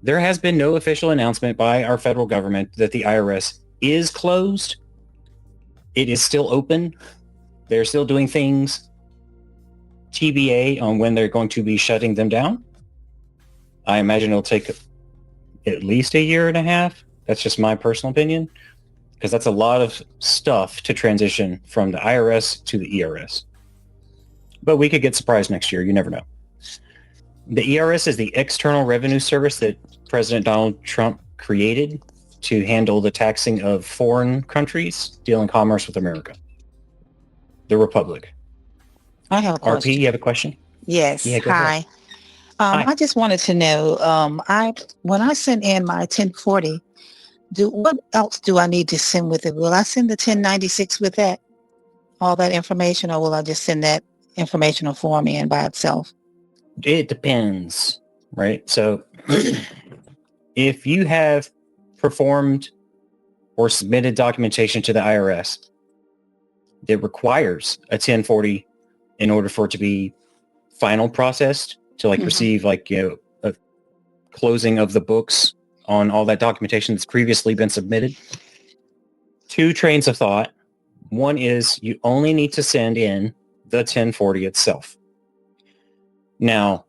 there has been no official announcement by our federal government that the IRS is closed. It is still open. They're still doing things. TBA on when they're going to be shutting them down. I imagine it'll take at least a year and a half. That's just my personal opinion, because that's a lot of stuff to transition from the IRS to the ERS. But we could get surprised next year. You never know. The ERS is the External Revenue Service that President Donald Trump created to handle the taxing of foreign countries dealing commerce with America. The Republic. I have a question. RP, you have a question? Yes. Yeah, go ahead. Hi. Hi. I just wanted to know, when I send in my 1040, what else do I need to send with it? Will I send the 1096 with that, all that information, or will I just send that informational form in by itself? It depends, right? So if you have performed or submitted documentation to the IRS that requires a 1040 in order for it to be final processed, to receive a closing of the books on all that documentation that's previously been submitted. Two trains of thought. One is you only need to send in the 1040 itself. Now,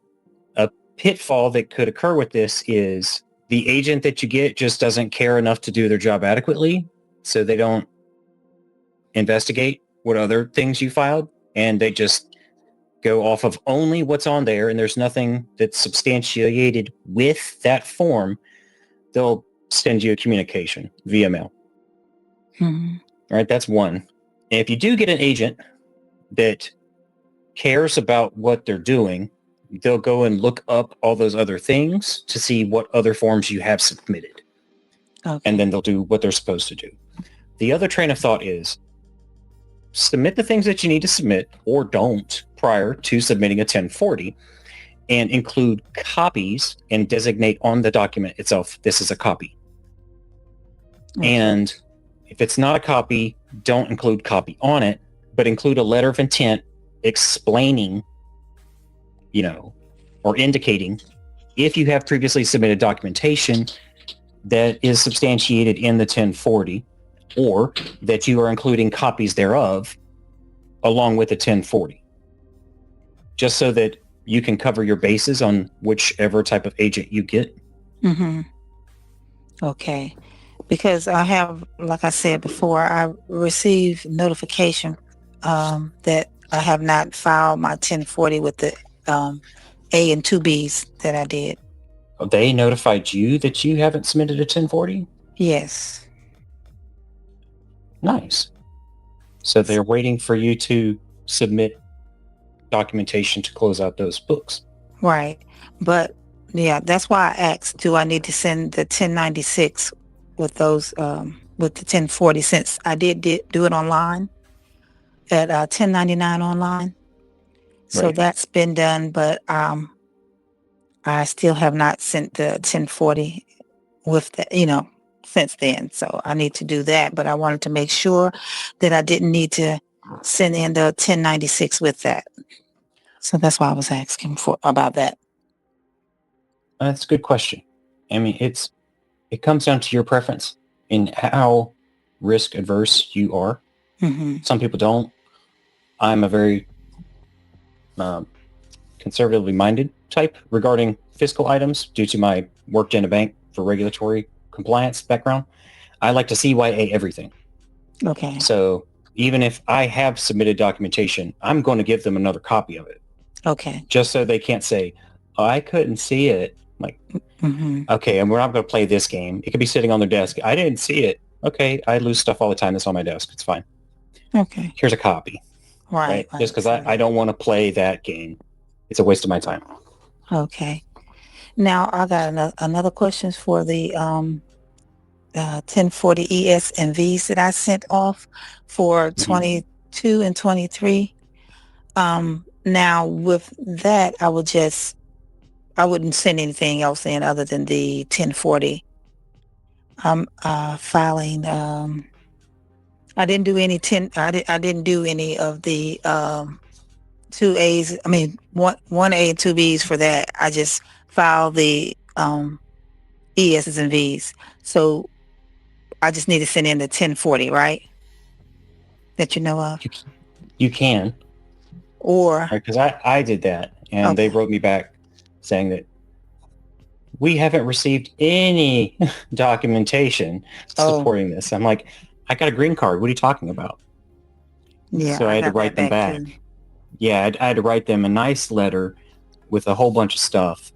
a pitfall that could occur with this is the agent that you get just doesn't care enough to do their job adequately, so they don't investigate what other things you filed, and they just go off of only what's on there, and there's nothing that's substantiated with that form. They'll send you a communication via mail. Mm-hmm. All right, that's one. And if you do get an agent that cares about what they're doing, they'll go and look up all those other things to see what other forms you have submitted. Okay. And then they'll do what they're supposed to do. The other train of thought is submit the things that you need to submit or don't prior to submitting a 1040, and include copies and designate on the document itself, this is a copy. Okay. And if it's not a copy, don't include copy on it, but include a letter of intent explaining, or indicating if you have previously submitted documentation that is substantiated in the 1040, or that you are including copies thereof along with the 1040. Just so that you can cover your bases on whichever type of agent you get. Mm-hmm. Okay. Because I have, like I said before, I received notification that I have not filed my 1040 with the A and 2Bs that I did. They notified you that you haven't submitted a 1040? Yes. Nice. So they're waiting for you to submit documentation to close out those books. Right. But yeah, that's why I asked, do I need to send the 1096 with those, with the 1040, since I did do it online at 1099 online. So that's been done, but I still have not sent the 1040 with the, since then. So I need to do that, but I wanted to make sure that I didn't need to send in the 1096 with that. So that's why I was asking about that. That's a good question. I mean, it comes down to your preference and how risk adverse you are. Mm-hmm. Some people don't. I'm a very conservatively minded type regarding fiscal items due to my worked in a bank for regulatory compliance background. I like to CYA everything. Okay. So even if I have submitted documentation, I'm going to give them another copy of it. Okay. Just so they can't say, oh, I couldn't see it. Like, okay, and we're not going to play this game. It could be sitting on their desk. I didn't see it. Okay, I lose stuff all the time that's on my desk. It's fine. Okay. Here's a copy. Right. Just because I don't want to play that game. It's a waste of my time. Okay. Now, I got another question for the 1040 ES and Vs that I sent off for 22 and 23. Now, with that, I wouldn't send anything else in other than the 1040. I'm filing. I didn't do any I didn't do any of the 2As. I mean, 1A and 2Bs for that. I just filed the ESs and Vs. So I just need to send in the 1040, right? That you know of, You can, or right? Because I did that, and they okay. wrote me back saying that we haven't received any documentation Oh, supporting this. I'm like, I got a green card. What are you talking about? yeah, So I I had to got that write them back too. back. Yeah, I had to write them a nice letter with a whole bunch of stuff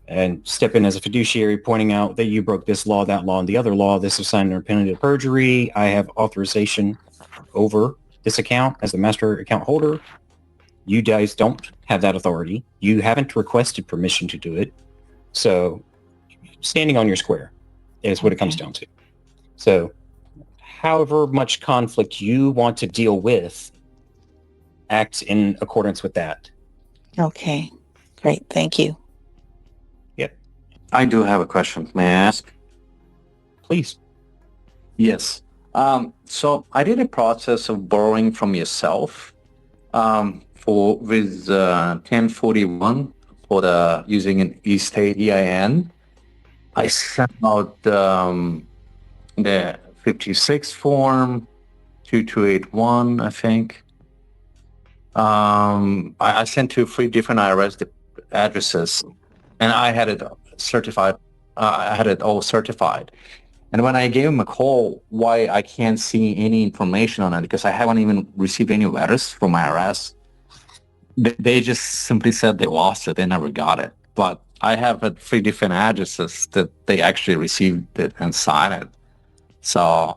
and step in as a fiduciary pointing out that you broke this law, that law, and the other law. This is signed under penalty of perjury. I have authorization over this account as the master account holder. You guys don't have that authority. You haven't requested permission to do it. So standing on your square is what it comes Okay. down to. So however much conflict you want to deal with, act in accordance with that. Okay. Great. Thank you. Yep. I do have a question. May I ask? Please. Yes. So I did a process of borrowing from yourself for with 1041 for the using an estate EIN. I sent out the 56 form 2281, I think. I sent to 3 different IRS addresses, and I had it certified. I had it all certified. And when I gave him a call, why I can't see any information on it, because I haven't even received any letters from IRS. They just simply said they lost it. They never got it. But I have 3 different addresses that they actually received it and signed it. So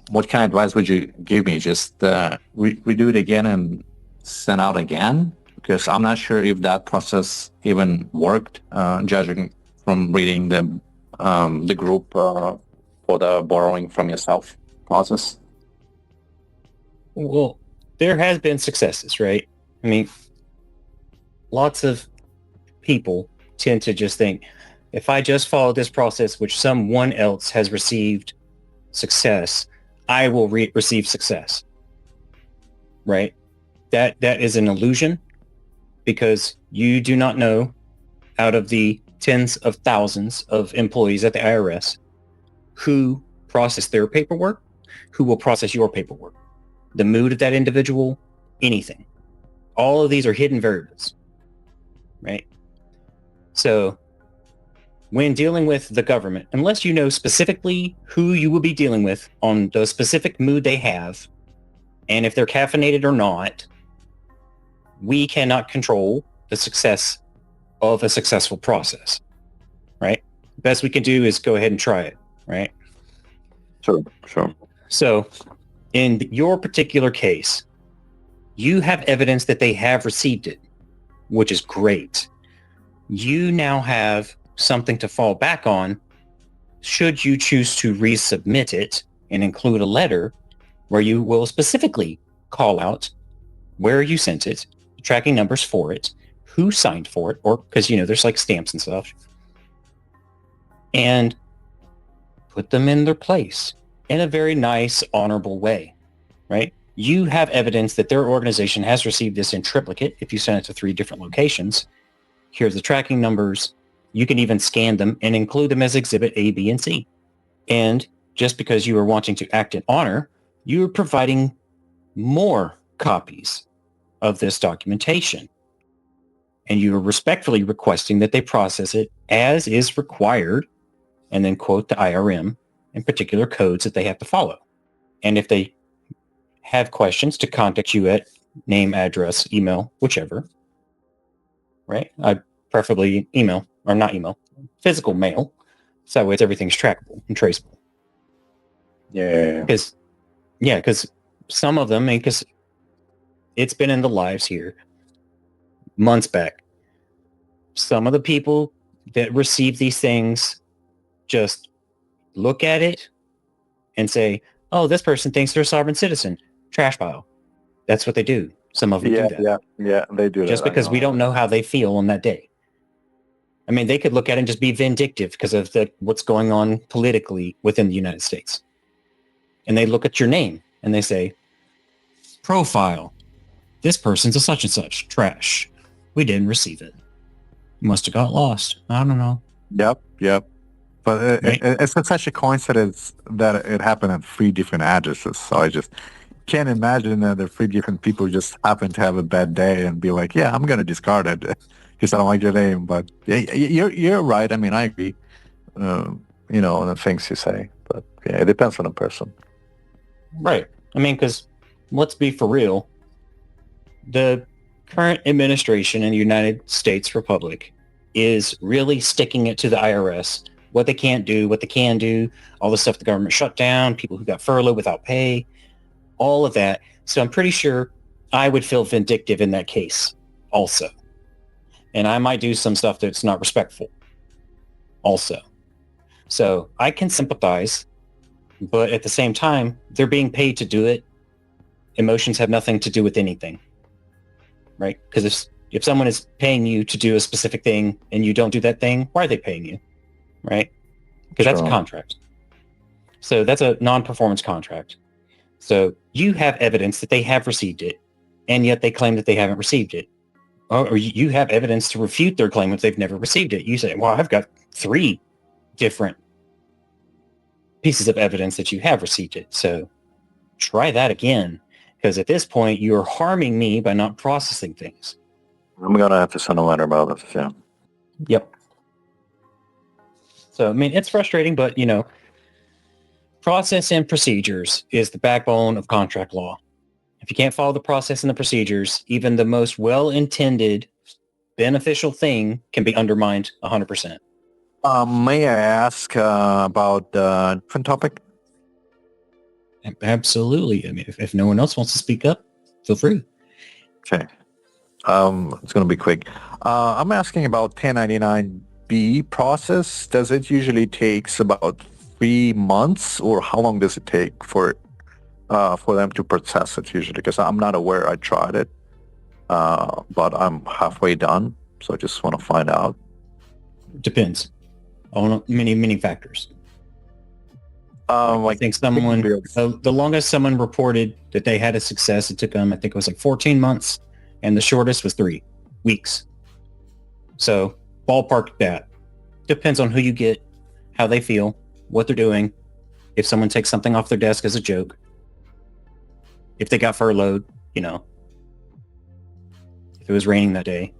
what kind of advice would you give me? Just redo it again and send out again? Because I'm not sure if that process even worked, judging from reading the group for the borrowing from yourself process. Well, there has been successes, right? I mean, lots of people tend to just think, if I just follow this process, which someone else has received success, I will receive success, right? That is an illusion, because you do not know, out of the tens of thousands of employees at the IRS, who process their paperwork, who will process your paperwork, the mood of that individual, anything. All of these are hidden variables, right? So when dealing with the government, unless you know specifically who you will be dealing with on the specific mood they have, and if they're caffeinated or not, we cannot control the success of a successful process, right? The best we can do is go ahead and try it, right? Sure, sure. So in your particular case, you have evidence that they have received it, which is great. You now have something to fall back on should you choose to resubmit it and include a letter where you will specifically call out where you sent it, tracking numbers for it, who signed for it, or because, there's like stamps and stuff, and put them in their place in a very nice, honorable way, right? You have evidence that their organization has received this in triplicate if you send it to 3 different locations. Here's the tracking numbers. You can even scan them and include them as exhibit A, B, and C. And just because you are wanting to act in honor, you are providing more copies of this documentation. And you are respectfully requesting that they process it as is required, and then quote the IRM and particular codes that they have to follow. And if they have questions, to contact you at name, address, email, whichever, right? I preferably email, or not email, physical mail. So that way everything's trackable and traceable. Yeah. Because some of them, because it's been in the lives here months back, some of the people that receive these things just look at it and say, oh, this person thinks they're a sovereign citizen. Trash pile. That's what they do. Some of them do that. Yeah, they do Just that. because we don't know how they feel on that day. I mean, they could look at it and just be vindictive because of what's going on politically within the United States. And they look at your name and they say, profile. This person's a such and such. Trash. We didn't receive it. Must have got lost. I don't know. Yep. But Right? it's such a coincidence that it happened at 3 different addresses. So I just can't imagine that the 3 different people just happen to have a bad day and be like, "Yeah, I'm going to discard it because I don't like your name." But you're right. I mean, I agree. On the things you say, but yeah, it depends on the person. Right. I mean, because let's be for real, the current administration in the United States Republic is really sticking it to the IRS. What they can't do, what they can do, all the stuff the government shut down, people who got furloughed without pay, all of that. So I'm pretty sure I would feel vindictive in that case also. And I might do some stuff that's not respectful also. So I can sympathize, but at the same time, they're being paid to do it. Emotions have nothing to do with anything, right? Because if someone is paying you to do a specific thing and you don't do that thing, why are they paying you, right? Because that's a Sure. contract. So that's a non-performance contract. So you have evidence that they have received it, and yet they claim that they haven't received it. Or you have evidence to refute their claim if they've never received it. You say, well, I've got 3 different pieces of evidence that you have received it. So try that again, because at this point, you're harming me by not processing things. I'm going to have to send a letter about this. Yeah. Yep. So, I mean, it's frustrating, but, process and procedures is the backbone of contract law. If you can't follow the process and the procedures, even the most well-intended beneficial thing can be undermined 100%. May I ask about a different topic? Absolutely. I mean, if no one else wants to speak up, feel free. Okay. It's going to be quick. I'm asking about 1099B process. Does it usually takes about 3 months, or how long does it take for them to process it usually? Because I'm not aware. I tried it, but I'm halfway done, so I just want to find out. Depends on many, many factors. I think someone, the longest someone reported that they had a success, it took them, I think it was like 14 months, and the shortest was 3 weeks. So ballpark that. Depends on who you get, how they feel, what they're doing. If someone takes something off their desk as a joke, if they got furloughed, if it was raining that day,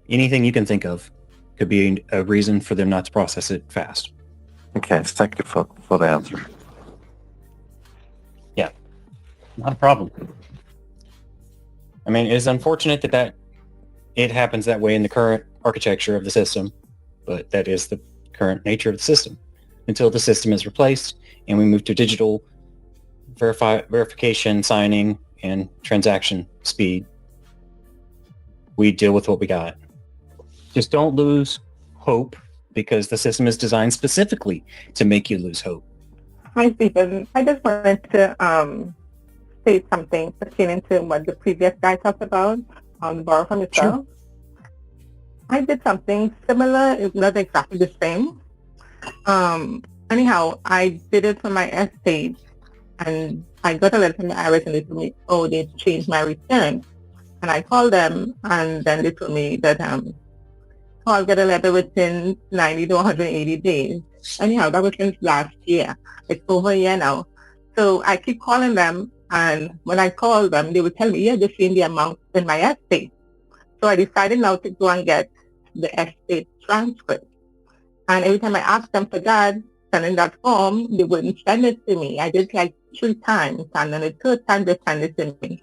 anything you can think of could be a reason for them not to process it fast. Okay, thank you for the answer. Yeah, not a problem. I mean, it's unfortunate that it happens that way in the current architecture of the system, but that is the current nature of the system. Until the system is replaced and we move to digital verification, signing, and transaction speed, we deal with what we got. Just don't lose hope, because the system is designed specifically to make you lose hope. Hi, Stephen. I just wanted to say something pertaining to what the previous guy talked about on Borrow From Yourself. Sure. I did something similar, it's not exactly the same. Anyhow, I did it for my estate, and I got a letter from the IRS, and they told me, oh, they changed my return. And I called them, and then they told me that I'll get a letter within 90 to 180 days. Anyhow, that was since last year. It's over a year now. So I keep calling them, and when I call them, they will tell me, yeah, they've seen the amount in my estate. So I decided now to go and get the estate transcript. And every time I asked them for that, sending that form, they wouldn't send it to me. I did like 3 times, and then the 3rd time they send it to me.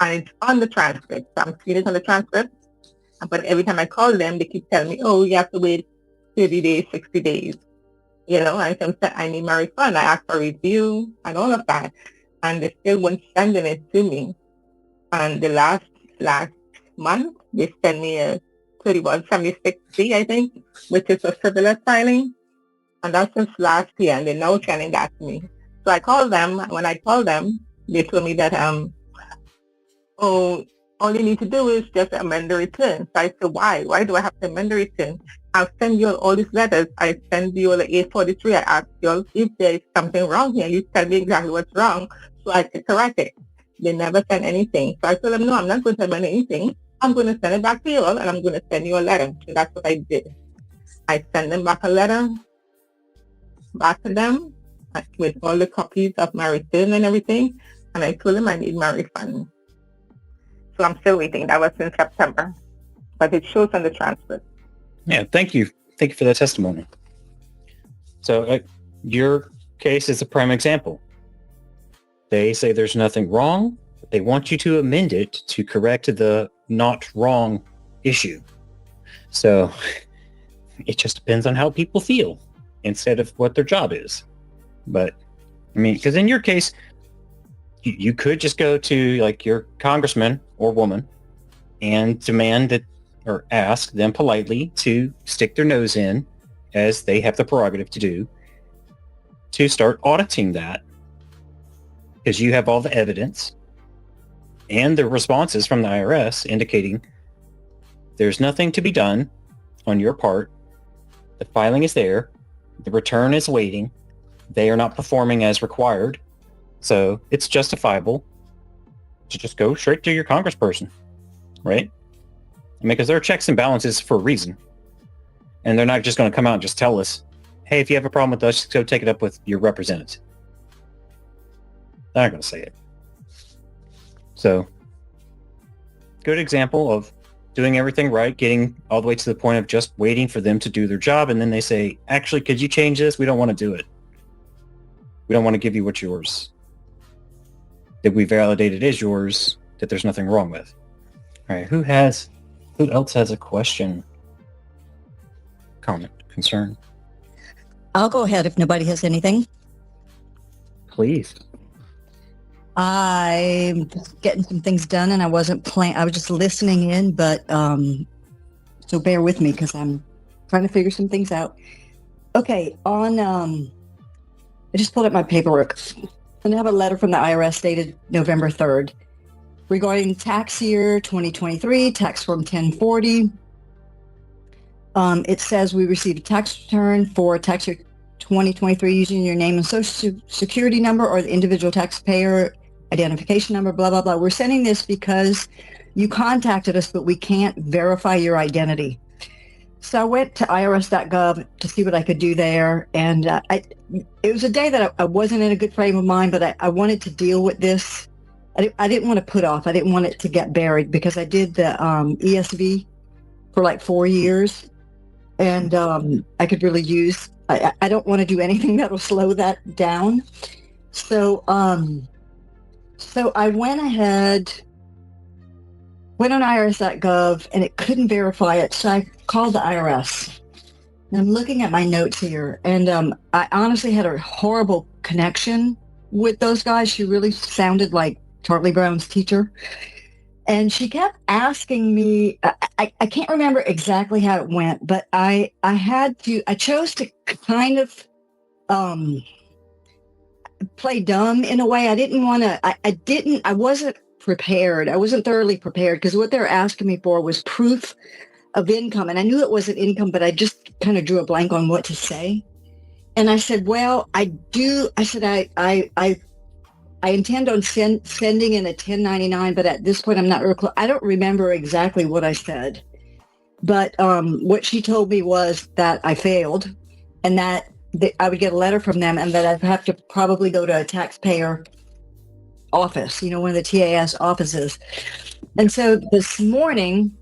And it's on the transcript. So I'm seeing it on the transcript. But every time I call them, they keep telling me, oh, you have to wait 30 days, 60 days. I need my refund. I asked for review and all of that. And they still weren't sending it to me. And the last month, they sent me a 3176C, I think, which is a frivolous filing. And that's since last year, and they're now sending that to me. So I called them. When I called them, they told me that, all you need to do is just amend the return. So I said, why? Why do I have to amend the return? I'll send you all these letters. I send you all the 843. I ask you all if there is something wrong here. You tell me exactly what's wrong so I can correct it. They never send anything. So I told them, no, I'm not going to amend anything. I'm going to send it back to you all, and I'm going to send you a letter. So that's what I did. I sent them back a letter, back to them with all the copies of my return and everything, and I told them I need my refund. So I'm still waiting. That was in September, but it shows on the transcript. Yeah, thank you. Thank you for that testimony. So your case is a prime example. They say there's nothing wrong. But they want you to amend it to correct the not wrong issue. So it just depends on how people feel instead of what their job is. But I mean, because in your case, you could just go to like your congressman or woman and demand that, or ask them politely to stick their nose in, as they have the prerogative to do, to start auditing that, because you have all the evidence and the responses from the IRS indicating there's nothing to be done on your part. The filing is there. The return is waiting. They are not performing as required. So it's justifiable to just go straight to your congressperson, right? I mean, because there are checks and balances for a reason. And they're not just going to come out and just tell us, hey, if you have a problem with us, just go take it up with your representative. They're not going to say it. So, good example of doing everything right, getting all the way to the point of just waiting for them to do their job. And then they say, actually, could you change this? We don't want to do it. We don't want to give you what's yours, that we validated is yours, that there's nothing wrong with. All right, who else has a question, comment, concern? I'll go ahead if nobody has anything. Please. I'm just getting some things done, and I wasn't playing. I was just listening in, but so bear with me because I'm trying to figure some things out. Okay, I just pulled up my paperwork, and I have a letter from the IRS dated November 3rd regarding tax year 2023, tax form 1040. It says we received a tax return for tax year 2023 using your name and social security number or the individual taxpayer identification number, blah, blah, blah. We're sending this because you contacted us, but we can't verify your identity. So I went to irs.gov to see what I could do there. And it was a day that I wasn't in a good frame of mind, but I wanted to deal with this. I didn't want to put off. I didn't want it to get buried because I did the ESV for like 4 years. And I could really use, I don't want to do anything that'll slow that down. So I went on irs.gov and it couldn't verify it. So I called the IRS. And I'm looking at my notes here. And I honestly had a horrible connection with those guys. She really sounded like Charlie Brown's teacher. And she kept asking me, I can't remember exactly how it went, but I chose to kind of play dumb in a way. I wasn't prepared. I wasn't thoroughly prepared because what they were asking me for was proof of income. And I knew it wasn't income, but I just kind of drew a blank on what to say. And I said, well, I intend on sending in a 1099, but at this point, I'm not real close. I don't remember exactly what I said, but what she told me was that I failed and that I would get a letter from them and that I'd have to probably go to a taxpayer office, one of the TAS offices. And so this morning,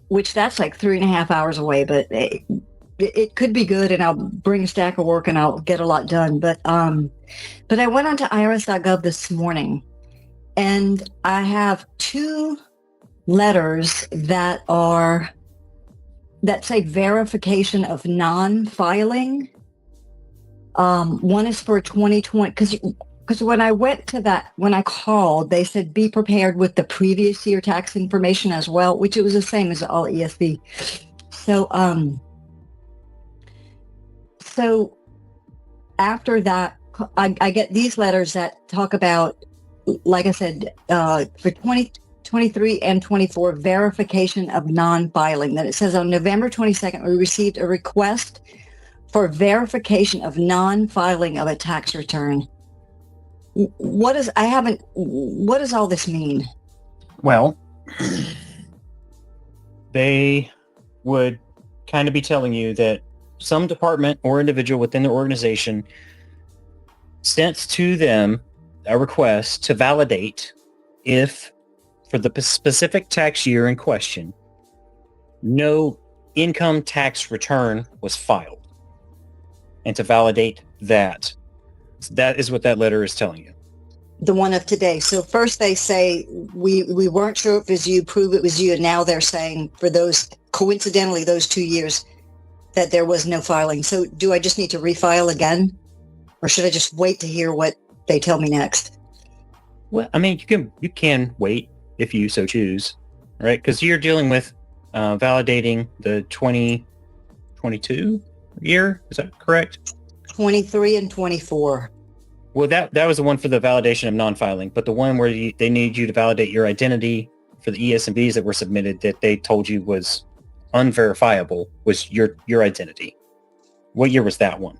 which that's like 3.5 hours away, but it could be good, and I'll bring a stack of work and I'll get a lot done. But I went onto irs.gov this morning, and I have 2 letters that say verification of non-filing. One is for 2020, because when I went to that, when I called, they said be prepared with the previous year tax information as well, which it was the same as all ESV. So after that, I get these letters that talk about, like I said, for 2023 and 24, verification of non-filing. That it says on November 22nd, we received a request for verification of non-filing of a tax return. What does all this mean? Well, they would kind of be telling you that some department or individual within the organization sent to them a request to validate if, for the specific tax year in question, no income tax return was filed, and to validate that. So that is what that letter is telling you. The one of today. So first they say we weren't sure if it was you, prove it was you, and now they're saying for those, coincidentally, those 2 years that there was no filing. So do I just need to refile again, or should I just wait to hear what they tell me next? Well, I mean, you can wait if you so choose, right? Because you're dealing with validating the 2022 year. Is that correct? 23 and 24. Well, that was the one for the validation of non-filing, but the one where they need you to validate your identity for the ESMBs that were submitted that they told you was unverifiable was your identity. What year was that one?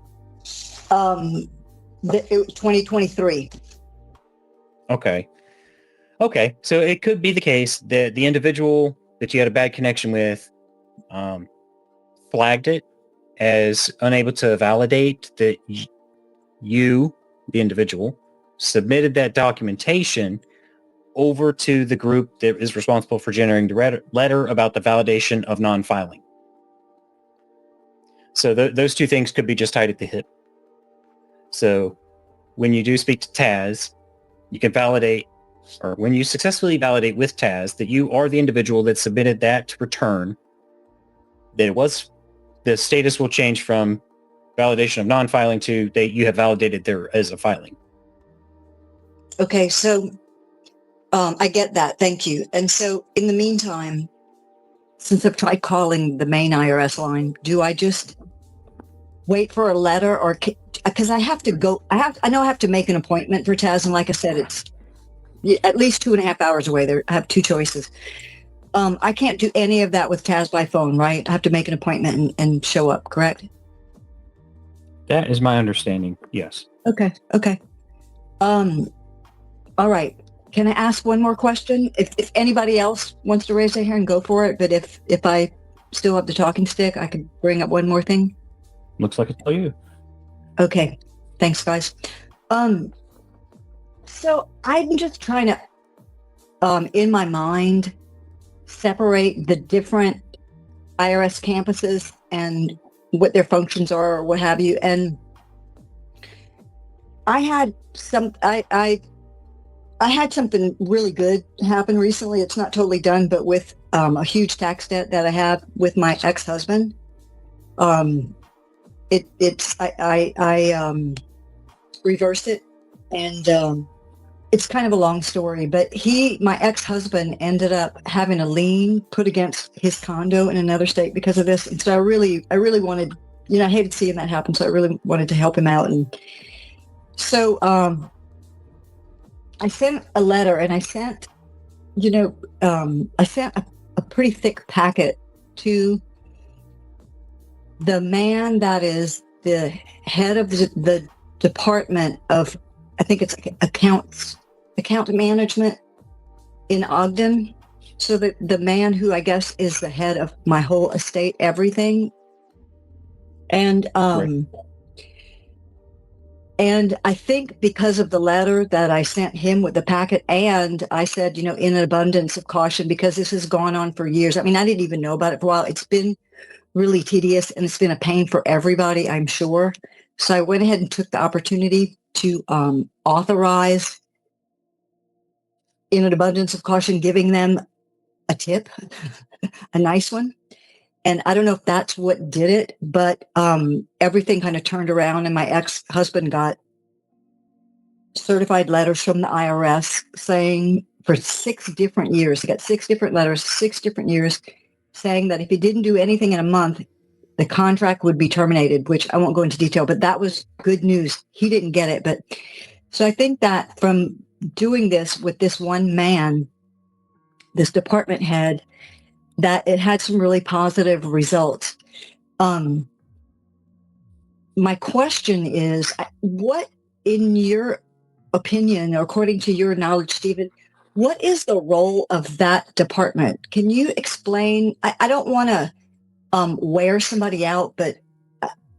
2023. Okay. So it could be the case that the individual that you had a bad connection with flagged it as unable to validate that you, the individual, submitted that documentation over to the group that is responsible for generating the letter about the validation of non-filing. So those two things could be just tied at the hip. So when you do speak to Taz, you can validate, or when you successfully validate with Taz that you are the individual that submitted that return, that the status will change from validation of non-filing to that you have validated there as a filing. Okay, so I get that. Thank you. And so in the meantime, since I've tried calling the main IRS line, do I just wait for a letter, or because I have to go, I know I have to make an appointment for Taz, and like I said, it's at least 2.5 hours away. I have two choices. I can't do any of that with Taz by phone, right? I have to make an appointment and show up, correct? That is my understanding. Yes. Okay. All right. Can I ask one more question? If anybody else wants to raise their hand, go for it. But if I still have the talking stick, I could bring up one more thing. Looks like it's all you. Okay. Thanks, guys. So I'm just trying to, in my mind, separate the different IRS campuses and what their functions are or what have you. And I had I had something really good happen recently. It's not totally done, but with a huge tax debt that I have with my ex-husband. I reversed it, and it's kind of a long story, but my ex-husband ended up having a lien put against his condo in another state because of this. And so I really wanted, I hated seeing that happen. So I really wanted to help him out. And so I sent a letter, and I sent, I sent a pretty thick packet to the man that is the head of the department of, I think it's account management in Ogden. So the man who I guess is the head of my whole estate, everything. And Right. And I think because of the letter that I sent him with the packet, and I said, in an abundance of caution, because this has gone on for years. I mean, I didn't even know about it for a while. It's been really tedious, and it's been a pain for everybody, I'm sure. So I went ahead and took the opportunity to authorize, in an abundance of caution, giving them a tip, a nice one. And I don't know if that's what did it, but everything kind of turned around, and my ex-husband got certified letters from the IRS saying for 6 different years, he got 6 different letters, 6 different years, saying that if he didn't do anything in a month, the contract would be terminated, which I won't go into detail, but that was good news. He didn't get it. But so I think that from doing this with this one man, this department head, that it had some really positive results. My question is, what, in your opinion, or according to your knowledge, Stephen, what is the role of that department? Can you explain? I don't want to wear somebody out, but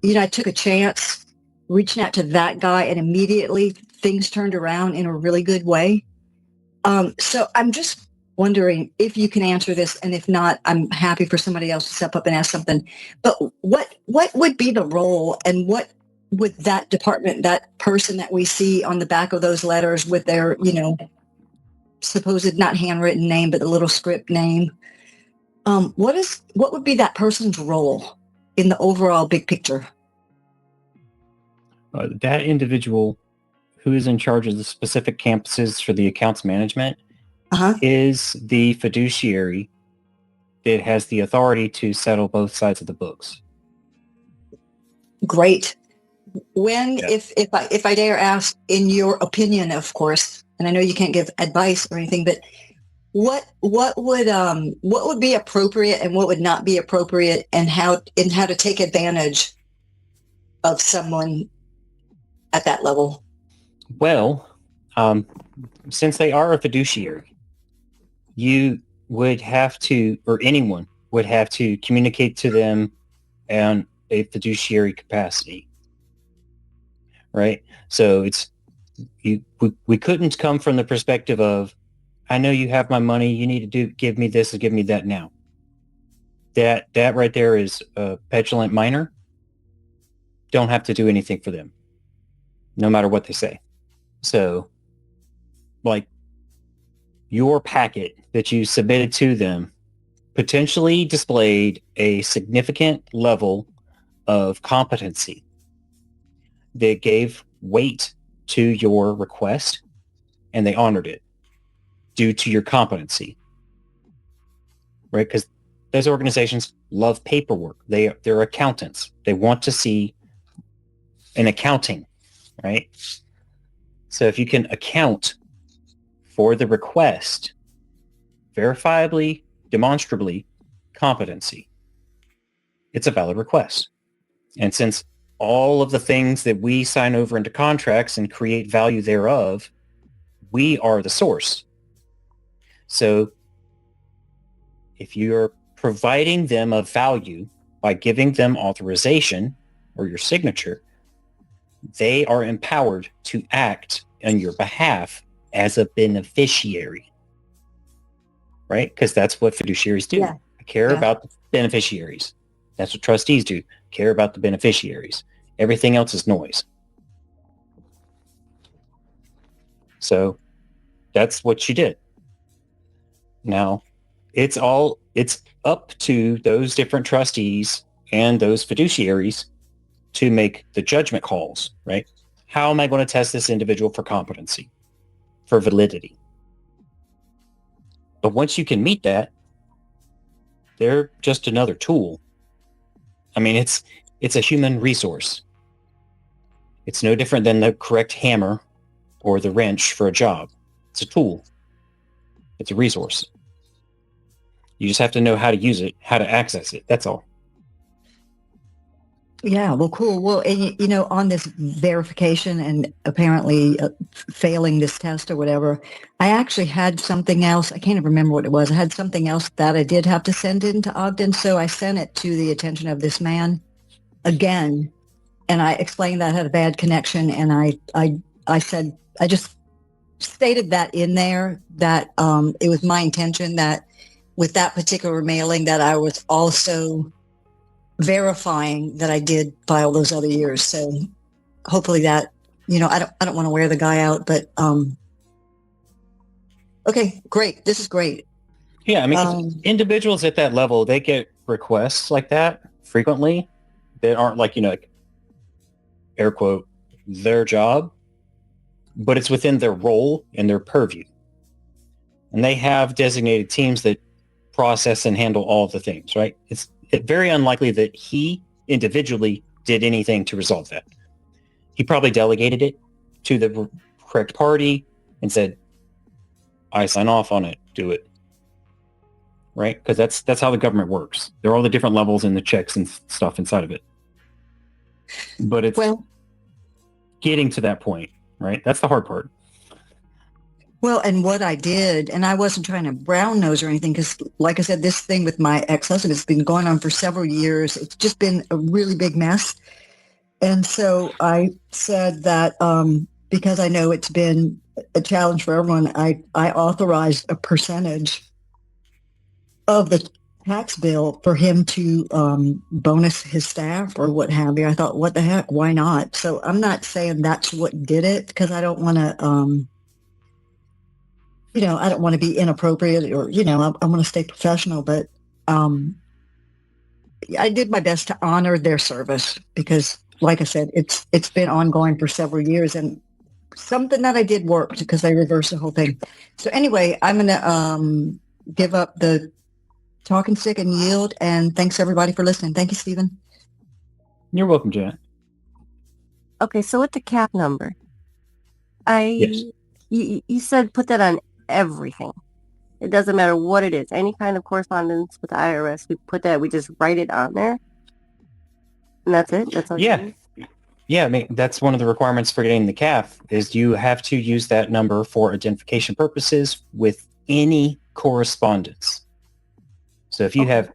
I took a chance reaching out to that guy, and immediately things turned around in a really good way. So I'm just wondering if you can answer this, and if not, I'm happy for somebody else to step up and ask something. But what would be the role, and what would that department, that person that we see on the back of those letters with their, supposed not handwritten name, but the little script name, what would be that person's role in the overall big picture? That individual who is in charge of the specific campuses for the accounts management is the fiduciary that has the authority to settle both sides of the books. Great. When, if I dare ask, in your opinion, of course, and I know you can't give advice or anything, but what would be appropriate and what would not be appropriate, and how to take advantage of someone at that level? Well, since they are a fiduciary, you would have to, or anyone would have to, communicate to them in a fiduciary capacity, right? So we couldn't come from the perspective of, I know you have my money, you need to give me this and give me that now. That right there is a petulant minor. Don't have to do anything for them, no matter what they say. So, like, your packet that you submitted to them potentially displayed a significant level of competency that gave weight to your request, and they honored it due to your competency, right? Because those organizations love paperwork. They're accountants. They want to see an accounting, right? So if you can account for the request, verifiably, demonstrably, competency, it's a valid request. And since all of the things that we sign over into contracts and create value thereof, we are the source. So if you're providing them a value by giving them authorization or your signature, they are empowered to act on your behalf as a beneficiary, right? Because that's what fiduciaries do. Yeah. Care about the beneficiaries. That's what trustees do. Care about the beneficiaries. Everything else is noise. So that's what you did. Now, it's up to those different trustees and those fiduciaries to make the judgment calls, right? How am I going to test this individual for competency, for validity? But once you can meet that, they're just another tool. I mean, it's a human resource. It's no different than the correct hammer or the wrench for a job. It's a tool. It's a resource. You just have to know how to use it, how to access it. That's all. Yeah, well, cool. Well, and, on this verification and apparently failing this test or whatever, I actually had something else. I can't even remember what it was. I had something else that I did have to send into Ogden. So I sent it to the attention of this man again. And I explained that I had a bad connection. And I said, I just stated that in there, that it was my intention that with that particular mailing that I was also verifying that I did file those other years. So hopefully that, I don't want to wear the guy out, but okay, great. This is great. Yeah, I mean, individuals at that level, they get requests like that frequently that aren't like, air quote, their job, but it's within their role and their purview. And they have designated teams that process and handle all of the things, right? It's very unlikely that he individually did anything to resolve that. He probably delegated it to the correct party and said, I sign off on it, do it. Right? Because that's how the government works. There are all the different levels and the checks and stuff inside of it. But it's getting to that point, right? That's the hard part. Well, and what I did, and I wasn't trying to brown nose or anything, because like I said, this thing with my ex-husband has been going on for several years. It's just been a really big mess. And so I said that because I know it's been a challenge for everyone, I authorized a percentage of the tax bill for him to bonus his staff or what have you. I thought, what the heck? Why not? So I'm not saying that's what did it because I don't want to, I don't want to be inappropriate or, I want to stay professional, but I did my best to honor their service because, like I said, it's been ongoing for several years and something that I did worked because I reversed the whole thing. So anyway, I'm going to give up the talking stick and yield. And thanks everybody for listening. Thank you, Stephen. You're welcome, Janet. Okay, so with the cap number, Yes. you said put that on everything. It doesn't matter what it is. Any kind of correspondence with the IRS, we put that. We just write it on there, and that's it. That's all. Yeah. Yeah, I mean, that's one of the requirements for getting the CAF is you have to use that number for identification purposes with any correspondence. So if you have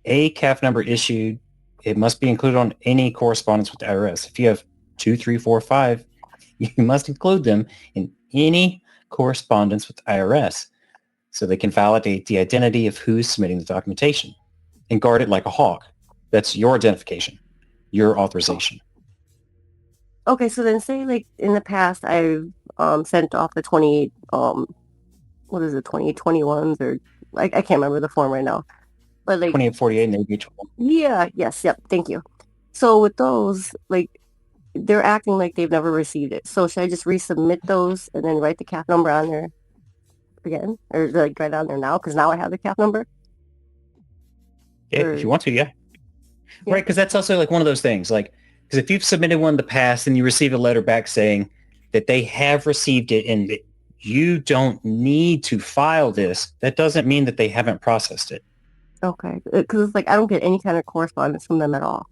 a CAF number issued, it must be included on any correspondence with the IRS. If you have 2, 3, 4, 5, you must include them in any correspondence with the IRS so they can validate the identity of who's submitting the documentation and guard it like a hawk. That's your identification, your authorization. Okay, so then say like in the past I've sent off the 28 2821s or I can't remember the form right now. But like 2848 and maybe 12. Yeah, yes, yep, thank you. So with those, like they're acting like they've never received it. So should I just resubmit those and then write the CAF number on there again? Or like write on there now? Because now I have the CAF number? Yeah, if you want to, yeah. Right, because that's also like one of those things. Like, because if you've submitted one in the past and you receive a letter back saying that they have received it and that you don't need to file this, that doesn't mean that they haven't processed it. Okay, because it's like I don't get any kind of correspondence from them at all.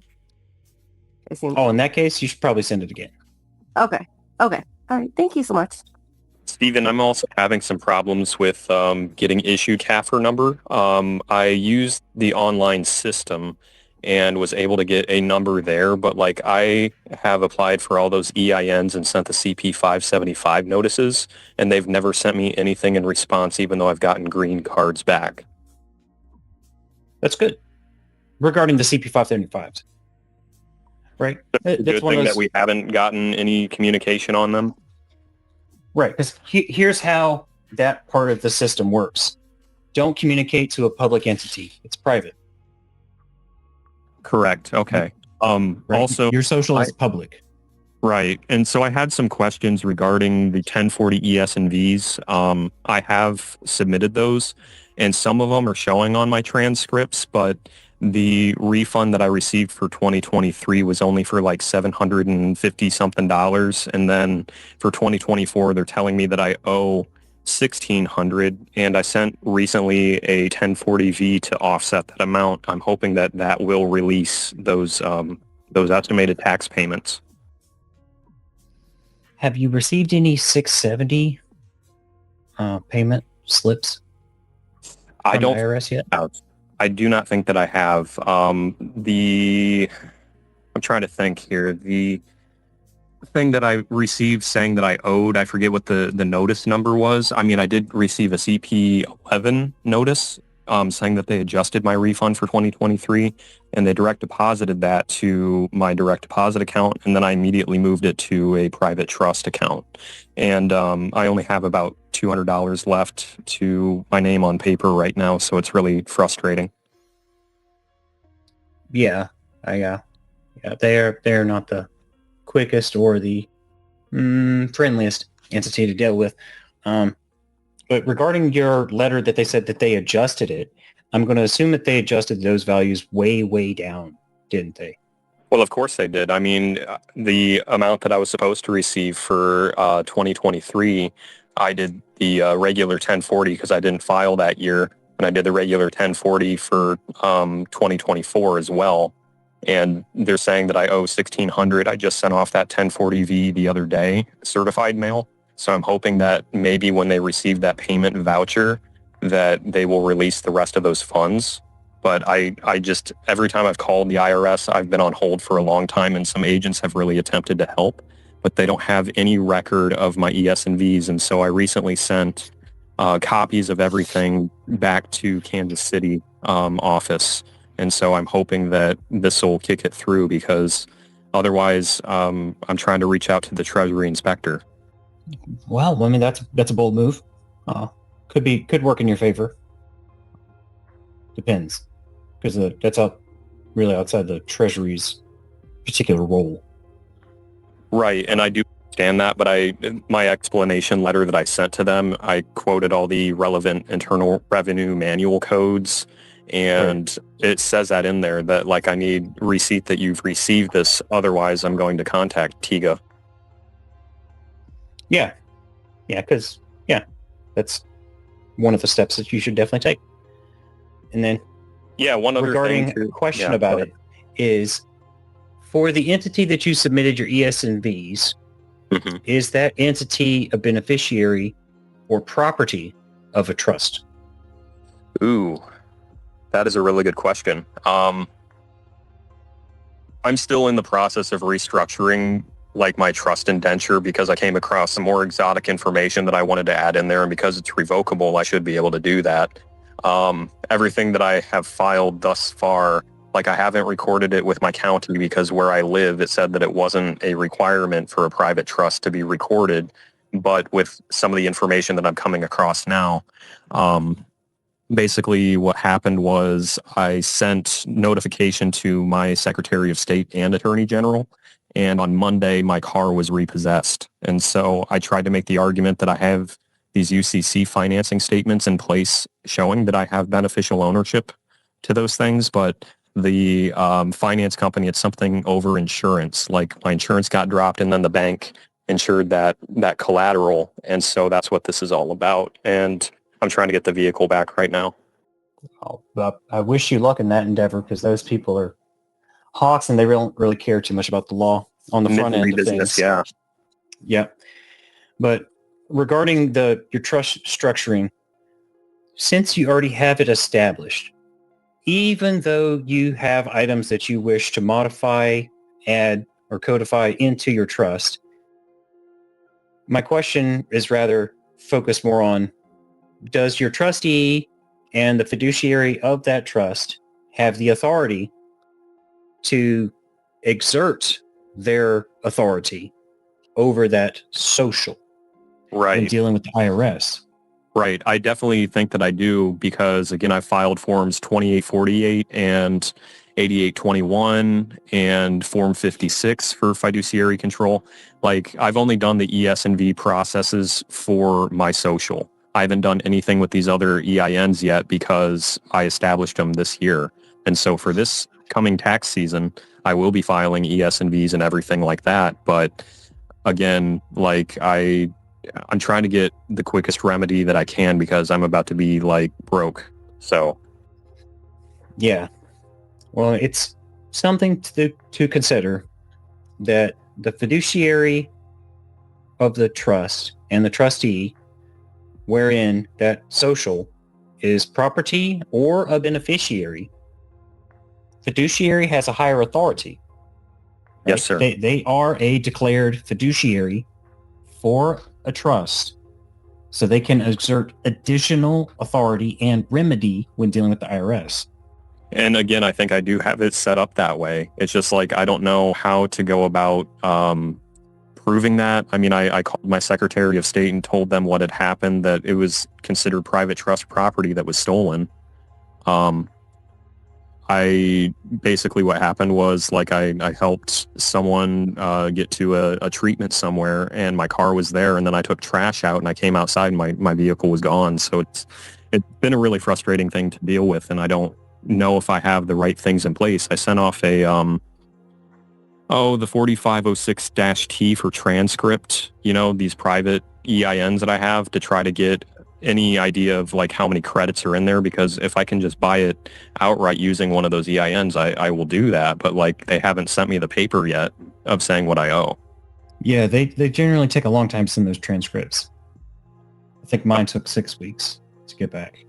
It seems. Oh, in that case, you should probably send it again. Okay. All right. Thank you so much. Stephen, I'm also having some problems with getting issued CAFR number. I used the online system and was able to get a number there, but like I have applied for all those EINs and sent the CP 575 notices, and they've never sent me anything in response, even though I've gotten green cards back. That's good. Regarding the CP 575s. Right? That's a good thing that we haven't gotten any communication on them. Right, because here's how that part of the system works. Don't communicate to a public entity. It's private. Correct. Okay. Right? Also, your social is public. Right. And so I had some questions regarding the 1040 ES and Vs. I have submitted those, and some of them are showing on my transcripts, but the refund that I received for 2023 was only for like $750 something. And then for 2024, they're telling me that I owe $1,600, and I sent recently a 1040V to offset that amount. I'm hoping that that will release those estimated tax payments. Have you received any 670 payment slips? I don't. IRS yet? I do not think that I have. I'm trying to think here. The thing that I received saying that I owed, I forget what the notice number was. I mean, I did receive a CP 11 notice saying that they adjusted my refund for 2023, and they direct deposited that to my direct deposit account, and then I immediately moved it to a private trust account. And I only have about $200 left to my name on paper right now, so it's really frustrating. Yeah, they're not the quickest or the friendliest entity to deal with. But regarding your letter that they said that they adjusted it, I'm going to assume that they adjusted those values way, way down, didn't they? Well, of course they did. I mean, the amount that I was supposed to receive for 2023, I did the regular 1040 because I didn't file that year, and I did the regular 1040 for 2024 as well. And they're saying that I owe $1,600. I just sent off that 1040V the other day, certified mail. So I'm hoping that maybe when they receive that payment voucher, that they will release the rest of those funds. But I just, every time I've called the IRS, I've been on hold for a long time, and some agents have really attempted to help, but they don't have any record of my ES&Vs. And so I recently sent copies of everything back to Kansas City office. And so I'm hoping that this will kick it through, because otherwise I'm trying to reach out to the Treasury inspector. Well, I mean, that's a bold move. Could work in your favor. Depends, because that's really outside the Treasury's particular role. Right, and I do understand that, but my explanation letter that I sent to them, I quoted all the relevant Internal Revenue Manual codes, and it says that in there, that like I need receipt that you've received this, otherwise I'm going to contact TIGA. Yeah, because that's one of the steps that you should definitely take. And then, one other regarding thing a question about it is, for the entity that you submitted your ES&Vs, is that entity a beneficiary or property of a trust? Ooh, that is a really good question. I'm still in the process of restructuring like my trust indenture, because I came across some more exotic information that I wanted to add in there, and because it's revocable, I should be able to do that. Everything that I have filed thus far, like I haven't recorded it with my county, because where I live, it said that it wasn't a requirement for a private trust to be recorded. But with some of the information that I'm coming across now, basically what happened was I sent notification to my Secretary of State and Attorney General, and on Monday my car was repossessed. And so I tried to make the argument that I have these UCC financing statements in place showing that I have beneficial ownership to those things, but the finance company, it's something over insurance. Like my insurance got dropped, and then the bank insured that collateral, and so that's what this is all about. And I'm trying to get the vehicle back right now. Well, I wish you luck in that endeavor, because those people are hawks, and they don't really care too much about the law on the front end of Business, things. Yeah. But regarding your trust structuring, since you already have it established, even though you have items that you wish to modify, add, or codify into your trust, my question is rather focused more on, does your trustee and the fiduciary of that trust have the authority to exert their authority over that social when dealing with the IRS? Right. I definitely think that I do, because again, I filed forms 2848 and 8821 and form 56 for fiduciary control. Like I've only done the ES&V processes for my social. I haven't done anything with these other EINs yet, because I established them this year. And so for this coming tax season, I will be filing ES&Vs and everything like that. But again, like I'm trying to get the quickest remedy that I can, because I'm about to be like broke. So yeah, well, it's something to consider, that the fiduciary of the trust and the trustee, wherein that social is property or a beneficiary, fiduciary has a higher authority. Right? Yes, sir. They are a declared fiduciary for a trust, so they can exert additional authority and remedy when dealing with the IRS. And again, I think I do have it set up that way. It's just like I don't know how to go about proving that. I mean, I called my Secretary of State and told them what had happened, that it was considered private trust property that was stolen. I basically, what happened was, like, I helped someone get to a treatment somewhere, and my car was there, and then I took trash out, and I came outside, and my vehicle was gone. So it's been a really frustrating thing to deal with, and I don't know if I have the right things in place. I sent off the 4506-T for transcript, these private EINs that I have, to try to get any idea of like how many credits are in there, because if I can just buy it outright using one of those EINs, I will do that. But like, they haven't sent me the paper yet of saying what I owe. Yeah, they generally take a long time to send those transcripts. I think mine took 6 weeks to get back.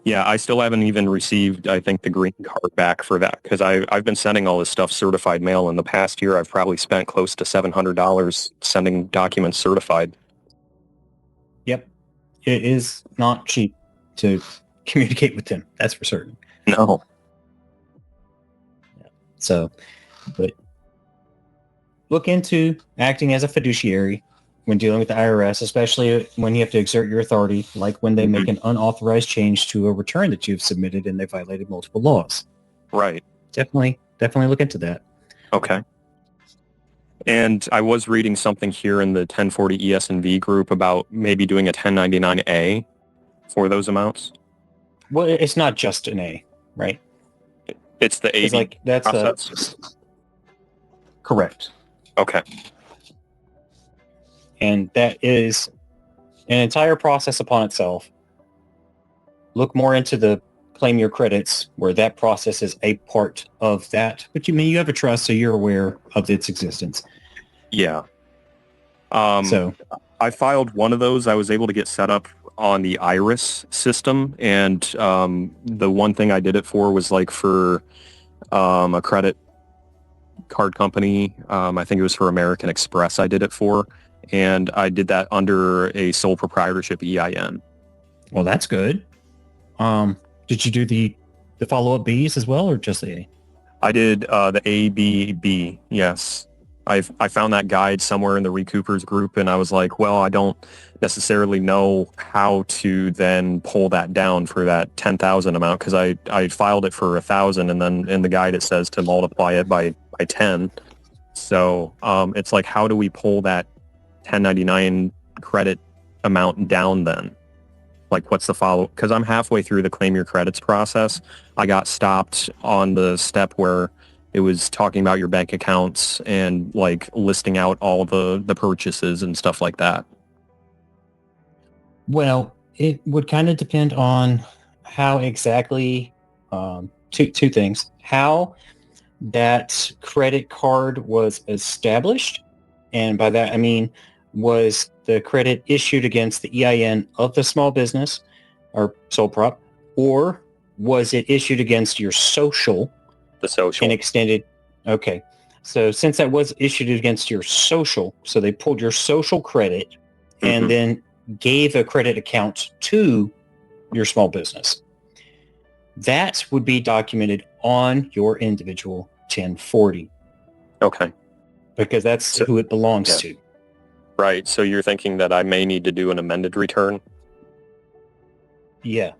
Yeah, I still haven't even received, I think, the green card back for that because I've been sending all this stuff certified mail. In the past year, I've probably spent close to $700 sending documents certified. Yep. It is not cheap to communicate with them. That's for certain. No. So, but look into acting as a fiduciary when dealing with the IRS, especially when you have to exert your authority, like when they make an unauthorized change to a return that you've submitted and they violated multiple laws. Right. Definitely look into that. Okay. And I was reading something here in the 1040 ES&V group about maybe doing a 1099A for those amounts. Well, it's not just an A, right? It's the A It's like that's process. Correct. Okay. And that is an entire process upon itself. Look more into the claim your credits, where that process is a part of that. But you have a trust, so you're aware of its existence. Yeah. So I filed one of those. I was able to get set up on the Iris system, and the one thing I did it for was like for a credit card company. I think it was for American Express I did it for, and I did that under a sole proprietorship EIN. well, that's good. Did you do the follow-up Bs as well, or just the A? I did the ABB, yes. I found that guide somewhere in the RECOUPERS group, and I was like, well, I don't necessarily know how to then pull that down for that 10,000 amount because I filed it for 1,000, and then in the guide it says to multiply it by 10. So it's like, how do we pull that 1099 credit amount down then? Like, what's the follow? Because I'm halfway through the claim your credits process. I got stopped on the step where it was talking about your bank accounts and like listing out all the purchases and stuff like that. Well, it would kind of depend on how exactly two things: how that credit card was established, and by that I mean, was the credit issued against the EIN of the small business or sole prop, or was it issued against your social? The social. And extended. Okay. So since that was issued against your social, so they pulled your social credit and then gave a credit account to your small business. That would be documented on your individual 1040. Okay. Because that's who it belongs to. Right. So you're thinking that I may need to do an amended return? Yeah.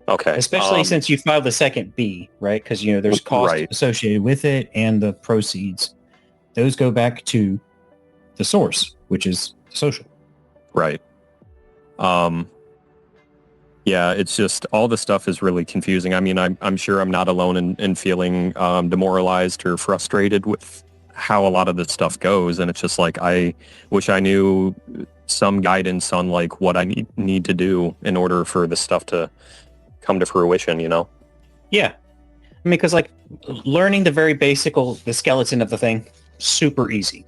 Okay. Especially since you filed the second B, right? Because, there's cost associated with it and the proceeds. Those go back to the source, which is social. Right. Yeah, it's just all the stuff is really confusing. I mean, I'm sure I'm not alone in feeling demoralized or frustrated with how a lot of this stuff goes. And it's just like, I wish I knew some guidance on like what I need to do in order for this stuff to come to fruition, Yeah. I mean, because like learning the very the skeleton of the thing, super easy,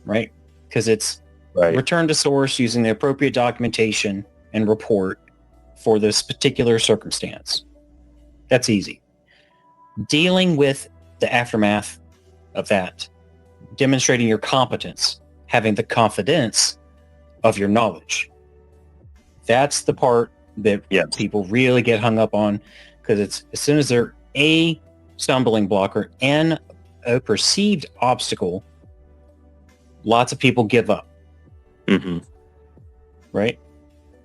right? Because it's return to source using the appropriate documentation and report for this particular circumstance. That's easy. Dealing with the aftermath of that, demonstrating your competence, having the confidence of your knowledge. That's the part that people really get hung up on, because it's as soon as they're a stumbling blocker and a perceived obstacle, lots of people give up. Right?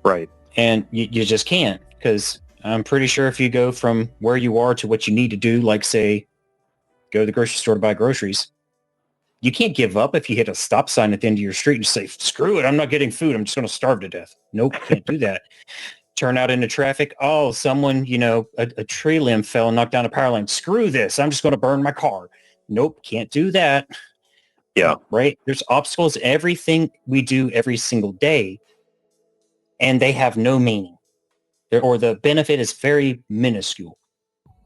Right. And you just can't, because I'm pretty sure if you go from where you are to what you need to do, like say, go to the grocery store to buy groceries, you can't give up if you hit a stop sign at the end of your street and say, screw it, I'm not getting food, I'm just going to starve to death. Nope, can't do that. Turn out into traffic. Oh, someone, a tree limb fell and knocked down a power line. Screw this, I'm just going to burn my car. Nope, can't do that. Yeah. Right? There's obstacles, everything we do every single day, and they have no meaning. Or the benefit is very minuscule.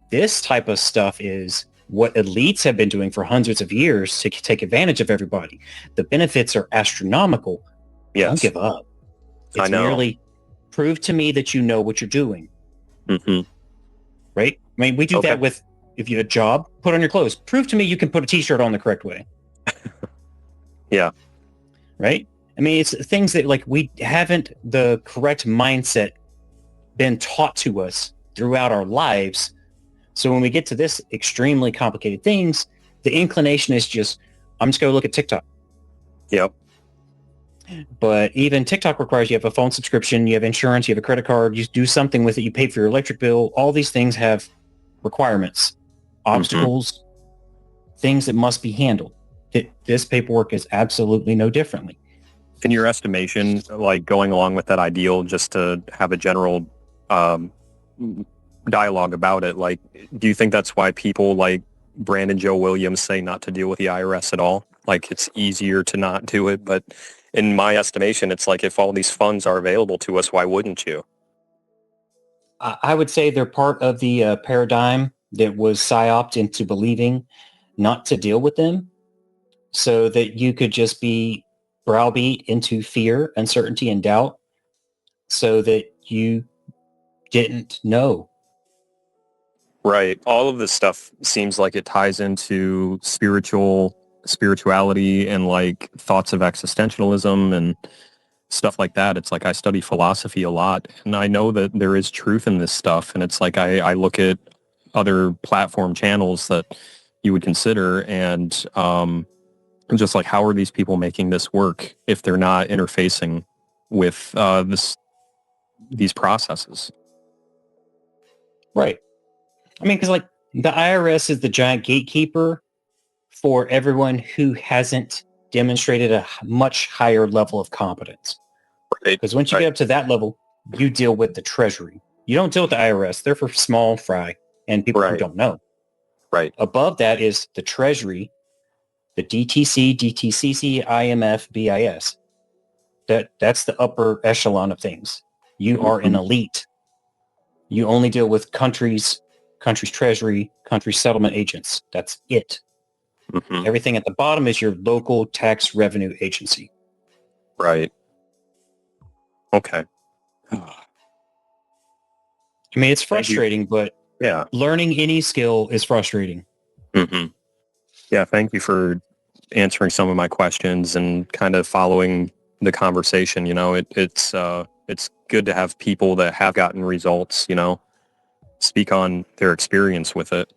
This type of stuff is what elites have been doing for hundreds of years to take advantage of everybody. The benefits are astronomical. Yes. Don't give up. It's I know. merely prove to me that you know what you're doing. hmm right? I mean, we do Okay. that with, if you have a job, put on your clothes. Prove to me you can put a t-shirt on the correct way. Yeah. Right? I mean, it's things that like we haven't the correct mindset been taught to us throughout our lives. So when we get to this extremely complicated things, the inclination is just, I'm just going to look at TikTok. Yep. But even TikTok requires you have a phone subscription, you have insurance, you have a credit card, you do something with it, you pay for your electric bill. All these things have requirements, obstacles, things that must be handled. This paperwork is absolutely no differently. In your estimation, like going along with that ideal, just to have a general dialogue about it, like, do you think that's why people like Brandon Joe Williams say not to deal with the IRS at all? Like, it's easier to not do it, but in my estimation, it's like if all these funds are available to us, why wouldn't you? I would say they're part of the paradigm that was psyoped into believing not to deal with them so that you could just be browbeat into fear, uncertainty, and doubt so that you didn't know. Right. All of this stuff seems like it ties into spirituality and like thoughts of existentialism and stuff like that. It's like I study philosophy a lot and I know that there is truth in this stuff. And it's like I look at other platform channels that you would consider and just like how are these people making this work if they're not interfacing with these processes? Right. I mean, because like the IRS is the giant gatekeeper for everyone who hasn't demonstrated a much higher level of competence. Right. Because once you get up to that level, you deal with the Treasury. You don't deal with the IRS. They're for small fry and people who don't know. Right. Above that is the Treasury, the DTC, DTCC, IMF, BIS. That's the upper echelon of things. You are an elite. You only deal with countries' treasury, country settlement agents. That's it. Mm-hmm. Everything at the bottom is your local tax revenue agency. Right. Okay. I mean, it's frustrating, but yeah, learning any skill is frustrating. Mm-hmm. Yeah, thank you for answering some of my questions and kind of following the conversation. You know, it's good to have people that have gotten results, you know, speak on their experience with it.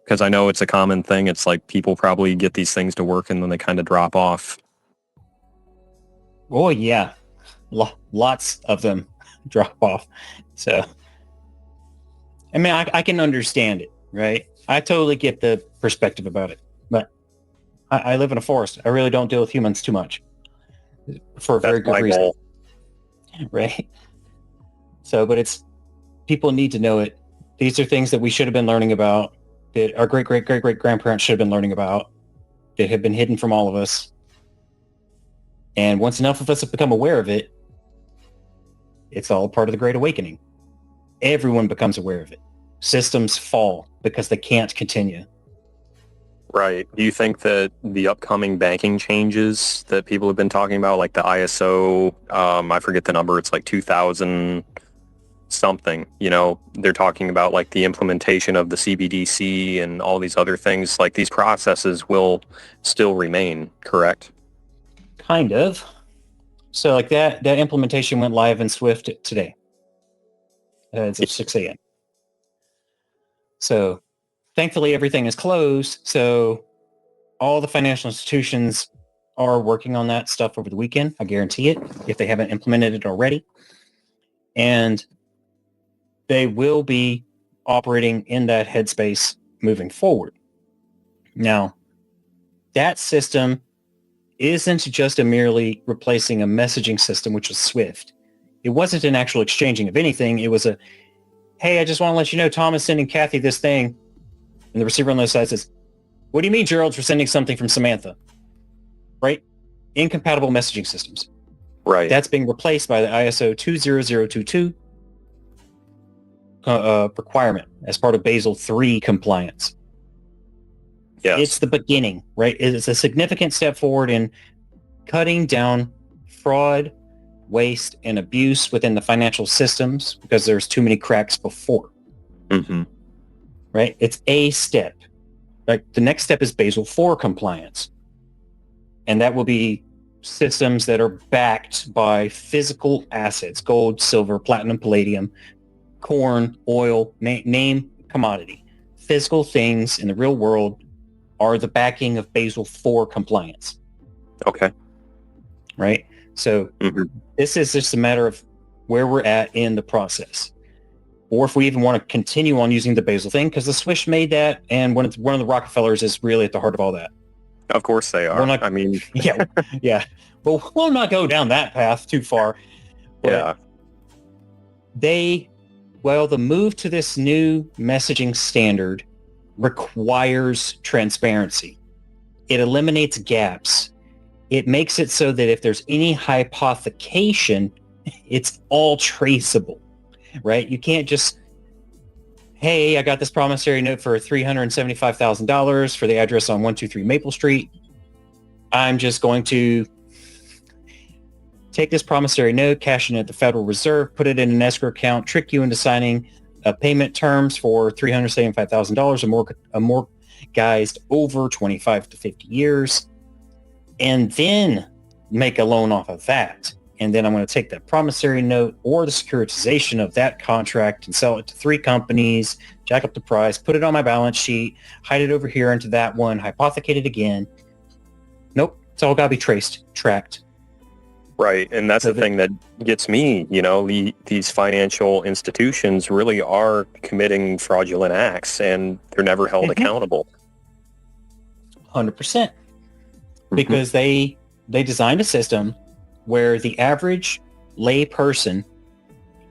Because I know it's a common thing. It's like people probably get these things to work and then they kind of drop off. Oh, yeah. Lots of them drop off. So, I mean, I can understand it, right? I totally get the perspective about it. But I live in a forest. I really don't deal with humans too much for a very good reason. Goal. Right? So, but it's, people need to know it. These are things that we should have been learning about, that our great-great-great-great-grandparents should have been learning about, that have been hidden from all of us. And once enough of us have become aware of it, it's all part of the Great Awakening. Everyone becomes aware of it. Systems fall because they can't continue. Right. Do you think that the upcoming banking changes that people have been talking about, like the ISO, I forget the number, it's like 2000 something, you know, they're talking about like the implementation of the CBDC and all these other things, like these processes will still remain, correct? Kind of. So like that implementation went live in Swift today. It's at 6 a.m. So thankfully everything is closed. So all the financial institutions are working on that stuff over the weekend. I guarantee it, if they haven't implemented it already. And they will be operating in that headspace moving forward. Now, that system isn't just a merely replacing a messaging system, which was Swift. It wasn't an actual exchanging of anything. It was a, hey, I just want to let you know Tom is sending Kathy this thing. And the receiver on the other side says, what do you mean, Gerald, for sending something from Samantha? Right? Incompatible messaging systems. Right. That's being replaced by the ISO 20022 requirement as part of Basel III compliance. Yes. It's the beginning, right? It's a significant step forward in cutting down fraud, waste, and abuse within the financial systems because there's too many cracks before. Mm-hmm. Right? It's a step. Like the next step is Basel IV compliance. And that will be systems that are backed by physical assets, gold, silver, platinum, palladium, corn, oil, name commodity. Physical things in the real world are the backing of Basel IV compliance. Okay. Right? So this is just a matter of where we're at in the process. Or if we even want to continue on using the Basel thing, because the Swiss made that, and one of the Rockefellers is really at the heart of all that. Of course they are. I mean, yeah. But we'll not go down that path too far. But the move to this new messaging standard requires transparency. It eliminates gaps. It makes it so that if there's any hypothecation, it's all traceable, right? You can't just, hey, I got this promissory note for $375,000 for the address on 123 Maple Street. I'm just going to take this promissory note, cash it at the Federal Reserve, put it in an escrow account, trick you into signing payment terms for $375,000 amortized over 25 to 50 years, and then make a loan off of that. And then I'm going to take that promissory note or the securitization of that contract and sell it to 3 companies, jack up the price, put it on my balance sheet, hide it over here into that one, hypothecate it again. Nope. It's all got to be tracked. Right. And that's the thing that gets me, these financial institutions really are committing fraudulent acts and they're never held accountable. 100%. Because they designed a system where the average lay person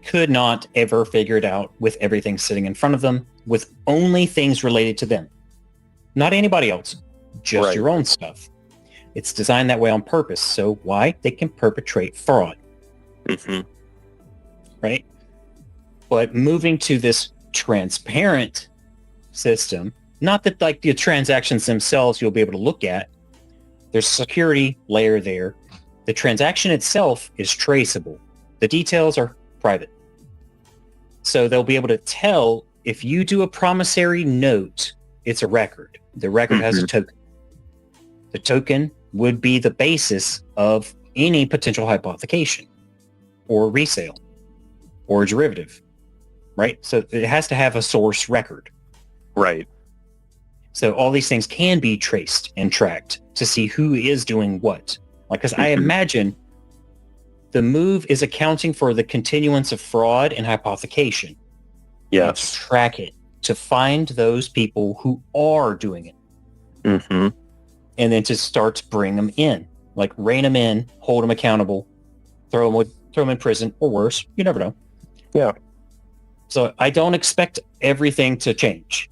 could not ever figure it out with everything sitting in front of them, with only things related to them. Not anybody else, just your own stuff. It's designed that way on purpose. So why? They can perpetrate fraud. Right? But moving to this transparent system, not that like the transactions themselves you'll be able to look at. There's a security layer there. The transaction itself is traceable. The details are private. So they'll be able to tell if you do a promissory note, it's a record. The record has a token. The token would be the basis of any potential hypothecation or resale or derivative, right? So it has to have a source record. Right. So all these things can be traced and tracked to see who is doing what. Like, because I imagine the move is accounting for the continuance of fraud and hypothecation. Yes. Track it to find those people who are doing it. And then to start to bring them in, like rein them in, hold them accountable, throw them in prison or worse. You never know. Yeah. So I don't expect everything to change.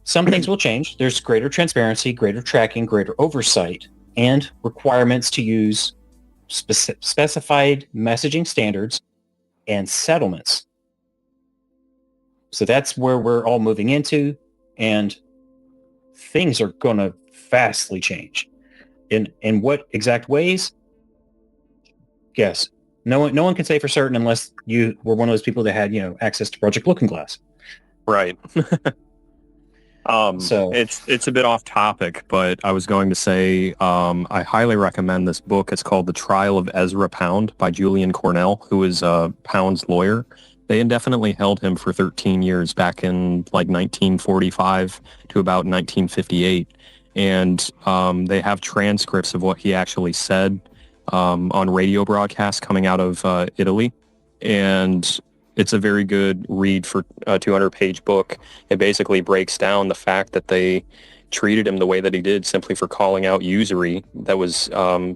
Some things will change. There's greater transparency, greater tracking, greater oversight, and requirements to use specified messaging standards and settlements. So that's where we're all moving into, and things are going to vastly change. In what exact ways? Yes. No one can say for certain unless you were one of those people that had, access to Project Looking Glass. Right. So it's a bit off topic, but I was going to say I highly recommend this book. It's called The Trial of Ezra Pound by Julian Cornell, who is Pound's lawyer. They indefinitely held him for 13 years back in like 1945 to about 1958. And they have transcripts of what he actually said on radio broadcasts coming out of Italy. And it's a very good read for a 200-page book. It basically breaks down the fact that they treated him the way that he did simply for calling out usury that was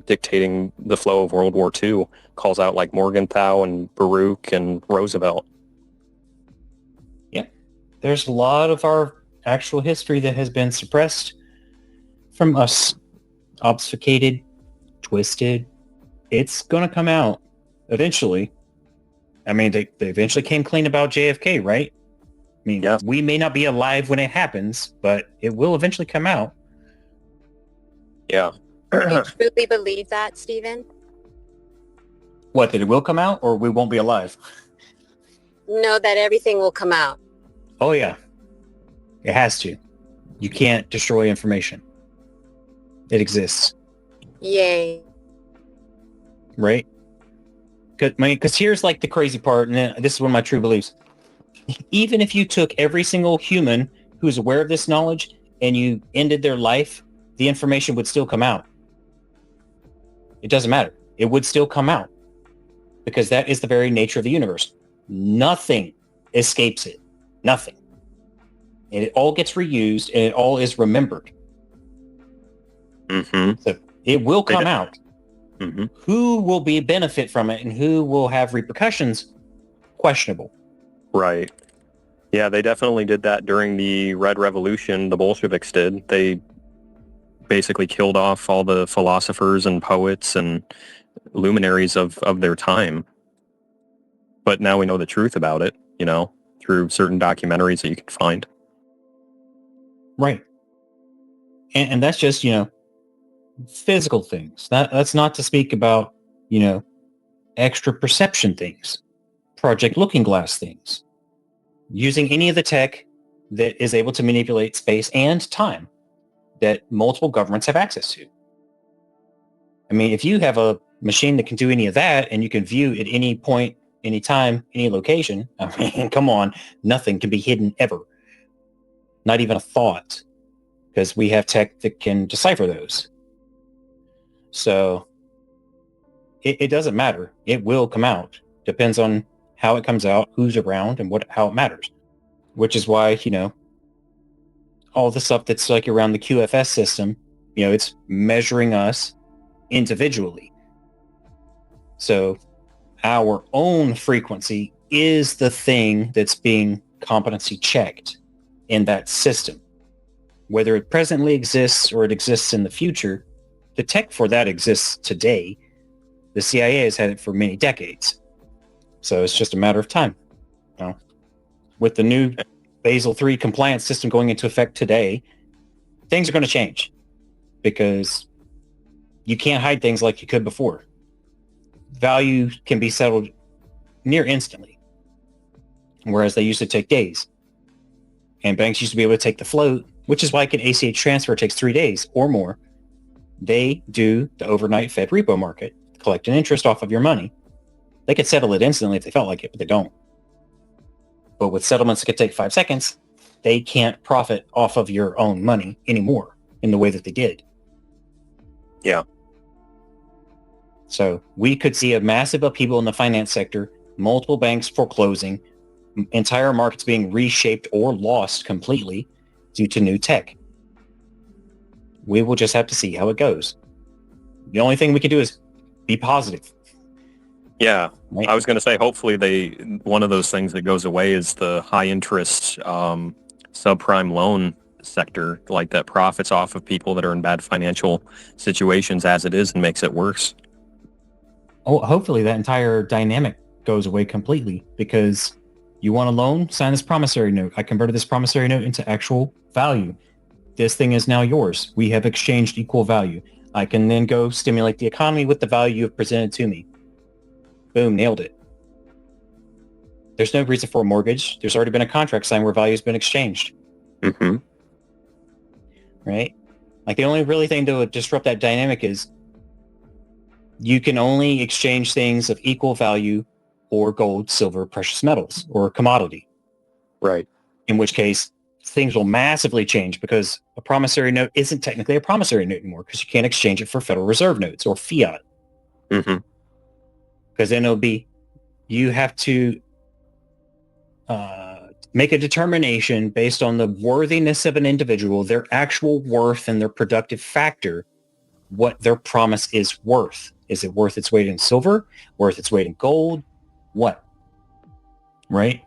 dictating the flow of World War II. Calls out like Morgenthau and Baruch and Roosevelt. Yeah. There's a lot of our actual history that has been suppressed from us, obfuscated, twisted. It's going to come out eventually. I mean, they eventually came clean about JFK, right? I mean, we may not be alive when it happens, but it will eventually come out. Yeah. Do you truly believe that, Stephen? What, that it will come out or we won't be alive? No, that everything will come out. Oh, yeah. It has to. You can't destroy information. It exists. Yay. Right? Because here's like the crazy part, and this is one of my true beliefs. Even if you took every single human who's aware of this knowledge and you ended their life, the information would still come out. It doesn't matter. It would still come out because that is the very nature of the universe. Nothing escapes it. Nothing. And it all gets reused and it all is remembered. Mm-hmm. So it will come out. Mm-hmm. Who will benefit from it and who will have repercussions? Questionable. Right. Yeah, they definitely did that during the Red Revolution. The Bolsheviks did. They basically killed off all the philosophers and poets and luminaries of their time. But now we know the truth about it, through certain documentaries that you can find. Right. And that's just, physical things. That's not to speak about, extra perception things, Project Looking Glass things, using any of the tech that is able to manipulate space and time that multiple governments have access to. I mean, if you have a machine that can do any of that and you can view at any point, any time, any location, I mean, come on, nothing can be hidden ever. Not even a thought, because we have tech that can decipher those. So it doesn't matter. It will come out. Depends on how it comes out, who's around, and how it matters. Which is why, all the stuff that's like around the QFS system, it's measuring us individually. So our own frequency is the thing that's being competency checked in that system. Whether it presently exists or it exists in the future, the tech for that exists today. The CIA has had it for many decades. So it's just a matter of time. With the new Basel III compliance system going into effect today, things are going to change because you can't hide things like you could before. Value can be settled near instantly, whereas they used to take days. And banks used to be able to take the float, which is why an ACH transfer takes 3 days or more. They do the overnight Fed repo market, collect an interest off of your money. They could settle it instantly if they felt like it, but they don't. But with settlements that could take 5 seconds, they can't profit off of your own money anymore in the way that they did. Yeah. So we could see a massive upheaval in the finance sector, multiple banks foreclosing, entire markets being reshaped or lost completely due to new tech. We will just have to see how it goes. The only thing we can do is be positive. Yeah. Right? I was going to say, hopefully one of those things that goes away is the high interest subprime loan sector, like that profits off of people that are in bad financial situations as it is and makes it worse. Oh, hopefully that entire dynamic goes away completely because you want a loan, sign this promissory note. I converted this promissory note into actual value. This thing is now yours. We have exchanged equal value. I can then go stimulate the economy with the value you've presented to me. Boom, nailed it. There's no reason for a mortgage. There's already been a contract signed where value has been exchanged. Mm-hmm. Right? Like the only really thing to disrupt that dynamic is you can only exchange things of equal value or gold, silver, precious metals, or commodity. Right. In which case, things will massively change because a promissory note isn't technically a promissory note anymore because you can't exchange it for Federal Reserve notes or fiat. Mm-hmm. Because then it'll be, you have to make a determination based on the worthiness of an individual, their actual worth and their productive factor, what their promise is worth. Is it worth its weight in silver? Worth its weight in gold? What? Right?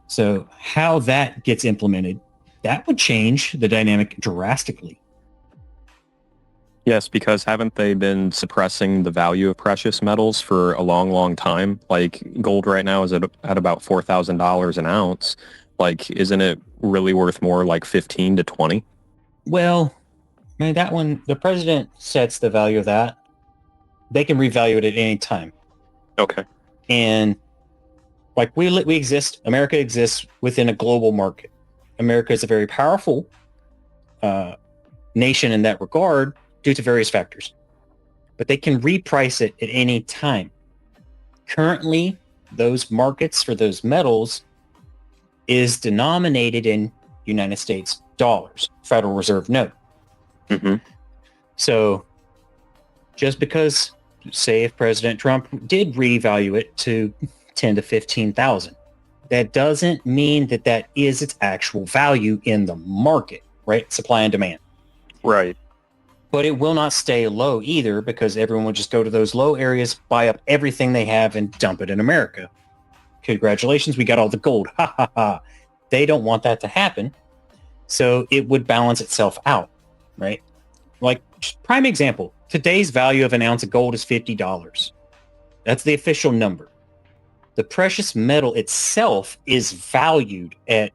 So how that gets implemented, that would change the dynamic drastically. Yes, because haven't they been suppressing the value of precious metals for a long, long time? Like gold right now is at about $4,000 an ounce. Like, isn't it really worth more like 15 to 20? Well, I mean, that one, the president sets the value of that. They can revalue it at any time. Okay. And like we exist, America exists within a global market. America is a very powerful nation in that regard due to various factors, but they can reprice it at any time. Currently, those markets for those metals is denominated in United States dollars, Federal Reserve note. Mm-hmm. So just because, say, if President Trump did revalue it to 10 to 15,000, that doesn't mean that that is its actual value in the market, right? Supply and demand. Right. But it will not stay low either, because everyone will just go to those low areas, buy up everything they have and dump it in America. Congratulations, we got all the gold. Ha ha ha. They don't want that to happen. So it would balance itself out, right? Like, prime example, today's value of an ounce of gold is $50. That's the official number. The precious metal itself is valued at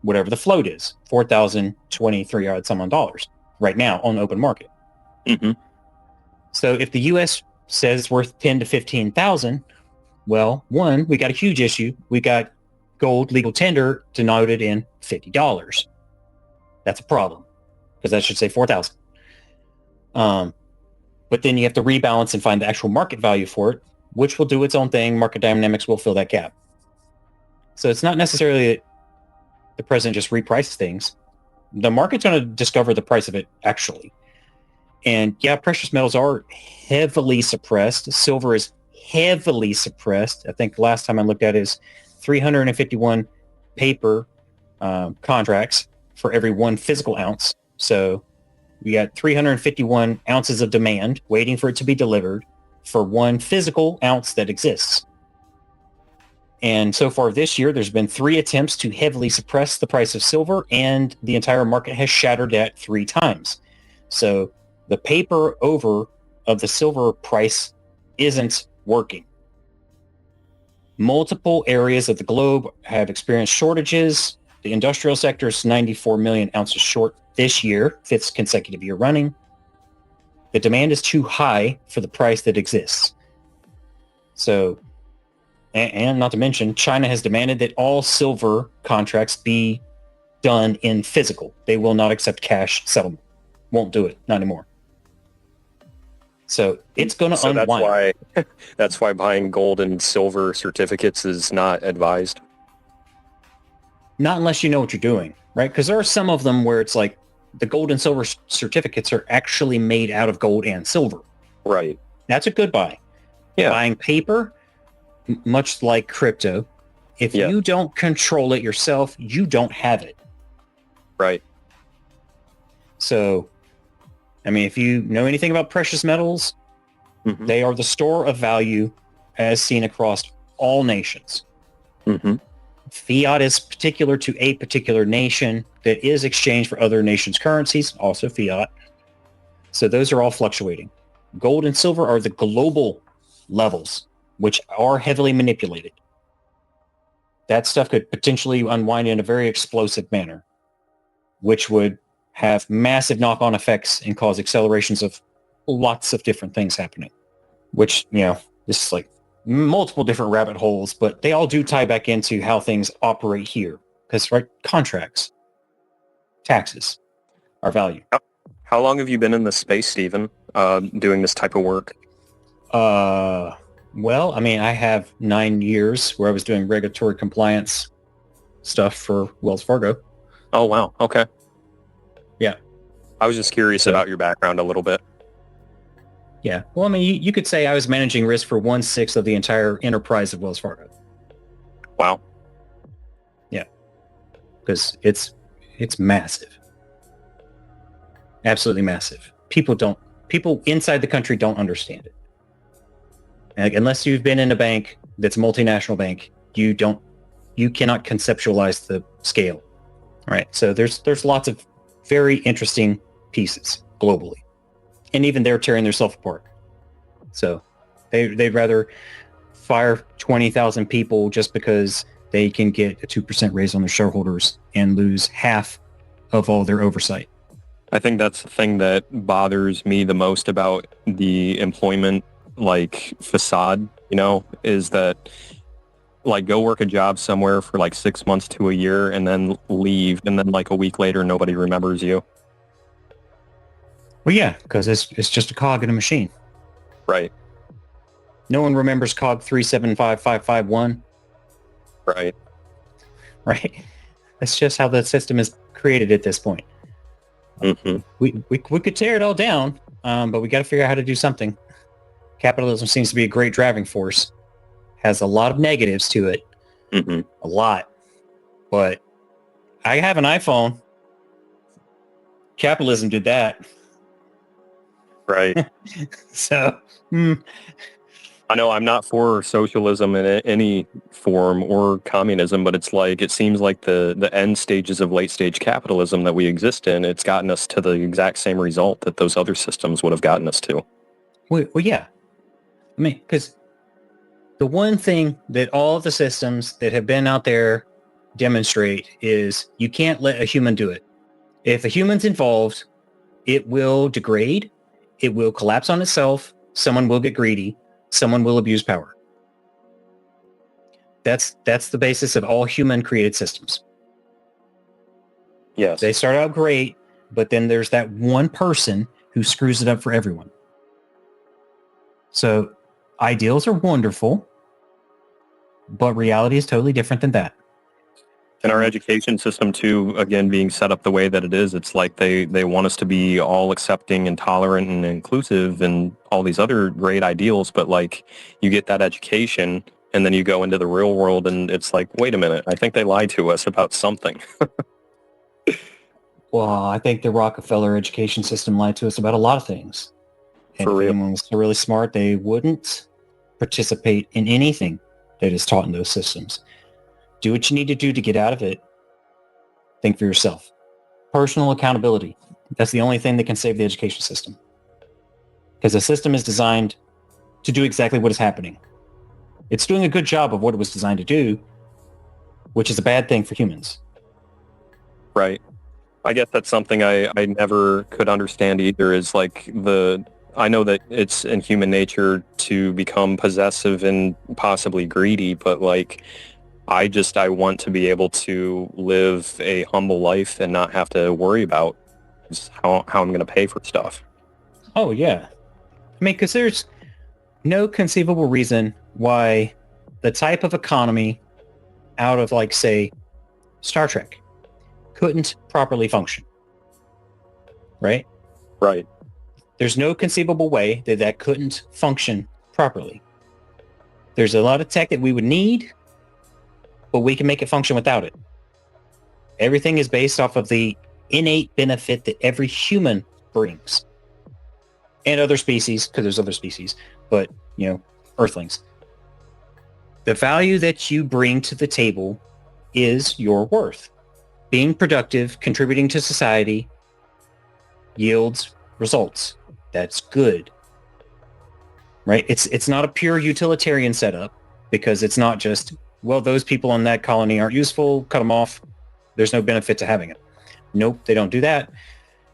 whatever the float is, 4,023 odd some odd dollars right now on the open market. Mm-hmm. So if the U.S. says it's worth 10 to 15,000, well, one, we got a huge issue. We got gold legal tender denoted in $50. That's a problem, because that should say 4,000. But then you have to rebalance and find the actual market value for it, which will do its own thing. Market dynamics will fill that gap. So it's not necessarily that the president just reprices things. The market's going to discover the price of it, actually. And yeah, precious metals are heavily suppressed. Silver is heavily suppressed. I think the last time I looked at it is 351 paper contracts for every one physical ounce. So we got 351 ounces of demand waiting for it to be delivered for one physical ounce that exists. And so far this year, there's been 3 attempts to heavily suppress the price of silver, and the entire market has shattered that 3 times. So the paper over of the silver price isn't working. Multiple areas of the globe have experienced shortages. The industrial sector is 94 million ounces short this year, 5th consecutive year running. The demand is too high for the price that exists. So, and not to mention, China has demanded that all silver contracts be done in physical. They will not accept cash settlement. Won't do it, not anymore. So it's going to unwind. That's why buying gold and silver certificates is not advised. Not unless you know what you're doing, right? Because there are some of them where it's like the gold and silver certificates are actually made out of gold and silver. Right. That's a good buy. Yeah. Buying paper, much like crypto, if you don't control it yourself, you don't have it. Right. So, I mean, if you know anything about precious metals, they are the store of value as seen across all nations. Mm-hmm. Fiat is particular to a particular nation that is exchanged for other nations' currencies, also fiat. So those are all fluctuating. Gold and silver are the global levels, which are heavily manipulated. That stuff could potentially unwind in a very explosive manner, which would have massive knock-on effects and cause accelerations of lots of different things happening, which, you know, this is like multiple different rabbit holes, but they all do tie back into how things operate here. Because, right, contracts, taxes, our value. How long have you been in this space, Stephen, doing this type of work? Well, I mean, I have 9 years where I was doing regulatory compliance stuff for Wells Fargo. Oh, wow. Okay. Yeah. I was just curious about your background a little bit. Yeah. Well, I mean, you could say I was managing risk for 1/6 of the entire enterprise of Wells Fargo. Wow. Yeah. Because it's massive. Absolutely massive. People inside the country don't understand it. Like, unless you've been in a bank that's a multinational bank, you cannot conceptualize the scale. Right. So there's lots of very interesting pieces globally. And even they're tearing themselves apart. So they'd rather fire 20,000 people just because they can get a 2% raise on their shareholders and lose half of all their oversight. I think that's the thing that bothers me the most about the employment facade is that like go work a job somewhere for like 6 months to a year and then leave, and then like a week later nobody remembers you. Well, yeah, because it's just a cog in a machine. Right. No one remembers cog 375551. Right. Right. That's just how the system is created at this point. Mm-hmm. We could tear it all down, but we got to figure out how to do something. Capitalism seems to be a great driving force. Has a lot of negatives to it. Mm-hmm. A lot. But I have an iPhone. Capitalism did that. Right. So, I know I'm not for socialism in any form or communism, but it's like it seems like the end stages of late stage capitalism that we exist in, it's gotten us to the exact same result that those other systems would have gotten us to. well, yeah. I mean, because the one thing that all of the systems that have been out there demonstrate is you can't let a human do it. If a human's involved, it will degrade. It will collapse on itself. Someone will get greedy. Someone will abuse power. That's the basis of all human created systems. Yes. They start out great, but then there's that one person who screws it up for everyone. So ideals are wonderful, but reality is totally different than that. And our education system too, again, being set up the way that it is, it's like they want us to be all accepting and tolerant and inclusive and all these other great ideals, but like you get that education and then you go into the real world and it's like, wait a minute, I think they lied to us about something. Well, I think the Rockefeller education system lied to us about a lot of things. And For if real. anyone was really smart, they wouldn't participate in anything that is taught in those systems. Do what you need to do to get out of it. Think for yourself. Personal accountability. That's the only thing that can save the education system. Because the system is designed to do exactly what is happening. It's doing a good job of what it was designed to do, which is a bad thing for humans. Right. I guess that's something I never could understand either is like I know that it's in human nature to become possessive and possibly greedy, but like I want to be able to live a humble life and not have to worry about how I'm going to pay for stuff. Oh, yeah. I mean, because there's no conceivable reason why the type of economy out of, like, say, Star Trek couldn't properly function. Right? Right. There's no conceivable way that that couldn't function properly. There's a lot of tech that we would need, but we can make it function without it. Everything is based off of the innate benefit that every human brings. And other species, because there's other species, but, Earthlings. The value that you bring to the table is your worth. Being productive, contributing to society, yields results. That's good. Right? It's not a pure utilitarian setup, because it's not just, well, those people in that colony aren't useful, cut them off. There's no benefit to having it. Nope, they don't do that.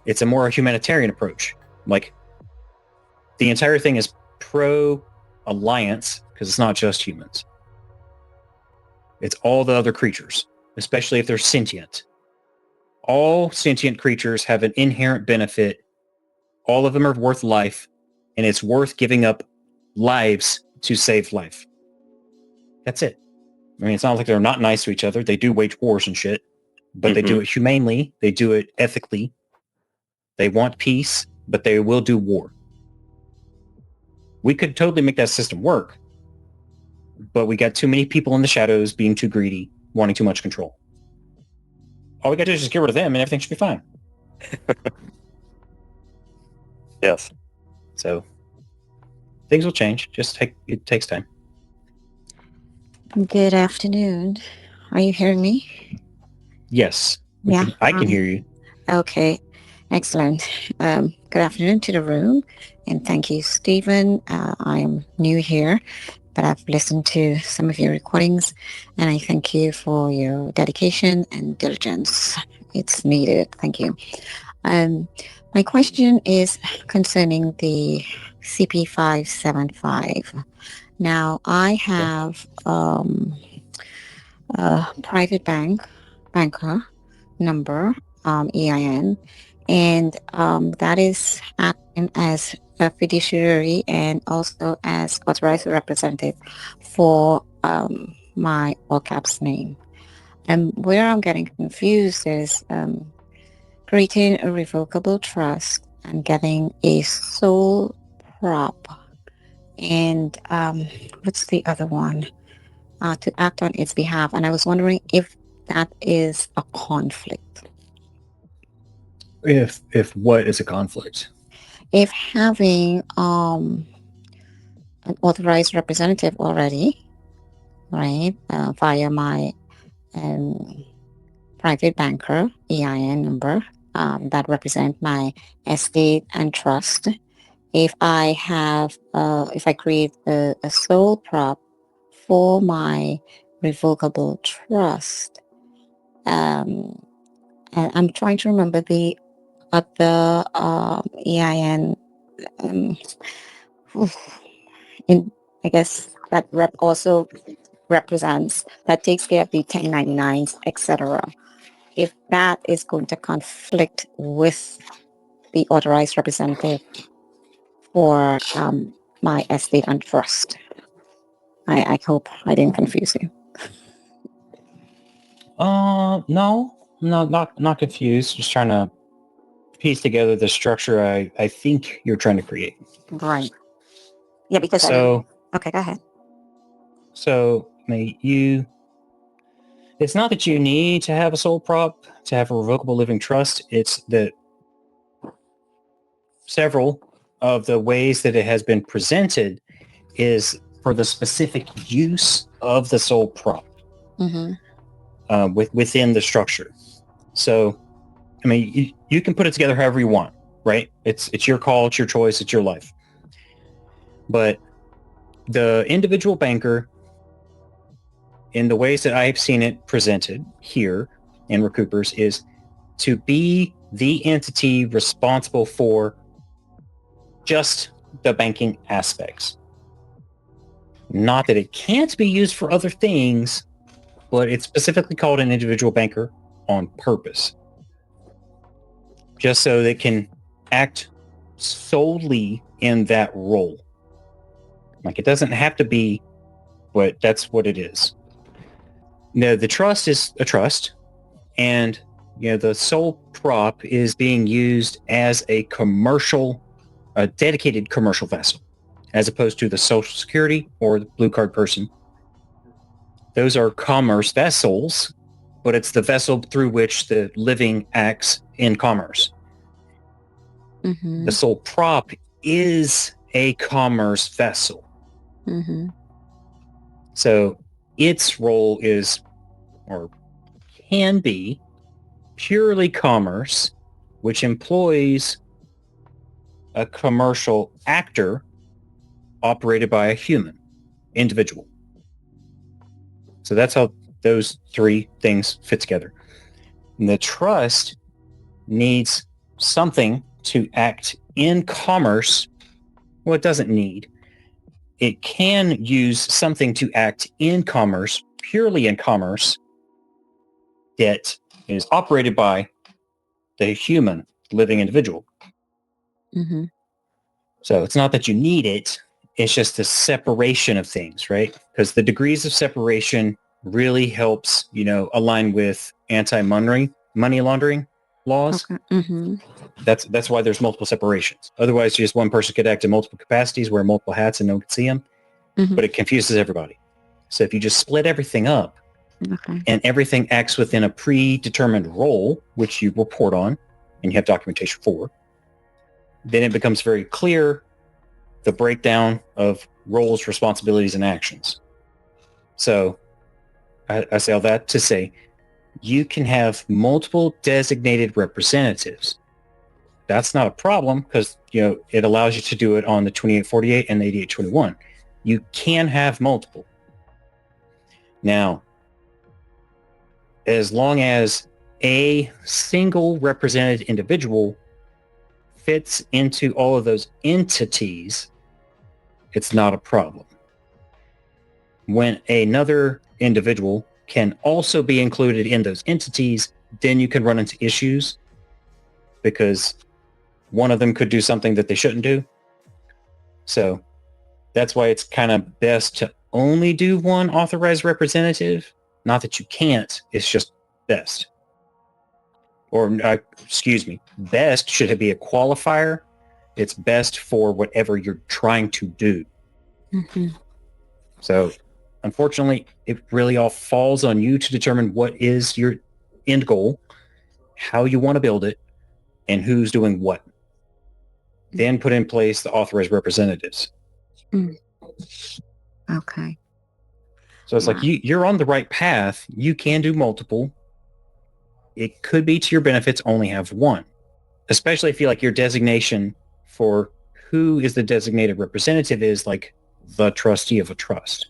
It's a more humanitarian approach. Like, the entire thing is pro-alliance, because it's not just humans. It's all the other creatures, especially if they're sentient. All sentient creatures have an inherent benefit. All of them are worth life, and it's worth giving up lives to save life. That's it. I mean, it's not like they're not nice to each other. They do wage wars and shit, but they do it humanely. They do it ethically. They want peace, but they will do war. We could totally make that system work, but we got too many people in the shadows being too greedy, wanting too much control. All we got to do is just get rid of them and everything should be fine. Yes. So things will change. It takes time. Good afternoon. Are you hearing me? Yes. Yeah. I can hear you. Okay. Excellent. Good afternoon to the room. And thank you, Stephen. I'm new here, but I've listened to some of your recordings, and I thank you for your dedication and diligence. It's needed. Thank you. My question is concerning the CP575. Now, I have a private banker number, EIN, and that is acting as a fiduciary and also as authorized representative for my all caps name. And where I'm getting confused is creating a revocable trust and getting a sole prop. And what's the other one? To act on its behalf. And I was wondering if that is a conflict. If what is a conflict? If having an authorized representative already, right, via my private banker EIN number that represent my estate and trust. If I have, if I create a sole prop for my revocable trust, and I'm trying to remember the other EIN. In I guess that rep also represents that takes care of the 1099s, etc. If that is going to conflict with the authorized representative for my estate and trust. I hope I didn't confuse you. No, not confused. Just trying to piece together the structure I think you're trying to create. Right. Yeah, because So, okay, go ahead. so I mean, it's not that you need to have a sole prop to have a revocable living trust. It's that several of the ways that it has been presented is for the specific use of the sole prop within the structure. So, I mean, you can put it together however you want, right? It's your call, it's your choice, it's your life. But the individual banker, in the ways that I've seen it presented here in RECOUPERS, is to be the entity responsible for just the banking aspects. Not that it can't be used for other things, but it's specifically called an individual banker on purpose. Just so they can act solely in that role. Like, it doesn't have to be, but that's what it is. Now, the trust is a trust, and the sole prop is being used as a dedicated commercial vessel, as opposed to the Social Security or the blue card person. Those are commerce vessels, but it's the vessel through which the living acts in commerce. Mm-hmm. The sole prop is a commerce vessel. Mm-hmm. So its role is, or can be, purely commerce, which employs a commercial actor operated by a human individual. So that's how those three things fit together. And the trust needs something to act in commerce. Well, it doesn't need. It can use something to act in commerce, purely in commerce, that is operated by the human living individual. Mm-hmm. So it's not that you need it. It's just the separation of things, right? Because the degrees of separation really helps, align with money laundering laws. Okay. Mm-hmm. That's why there's multiple separations. Otherwise, just one person could act in multiple capacities, wear multiple hats, and no one could see them. Mm-hmm. But it confuses everybody. So if you just split everything up, okay, and everything acts within a predetermined role, which you report on and you have documentation for, then it becomes very clear the breakdown of roles, responsibilities, and actions. So I say all that to say you can have multiple designated representatives. That's not a problem because it allows you to do it on the 2848 and the 8821. You can have multiple. Now, as long as a single represented individual fits into all of those entities, it's not a problem. When another individual can also be included in those entities, then you can run into issues because one of them could do something that they shouldn't do. So that's why it's kind of best to only do one authorized representative. Not that you can't, it's just best. Or, excuse me, best should be a qualifier. It's best for whatever you're trying to do. Mm-hmm. So unfortunately, it really all falls on you to determine what is your end goal, how you want to build it, and who's doing what. Then put in place the authorized representatives. Okay. So it's like you're on the right path. You can do multiple. It could be to your benefits only have one, especially if you like your designation for who is the designated representative is like the trustee of a trust.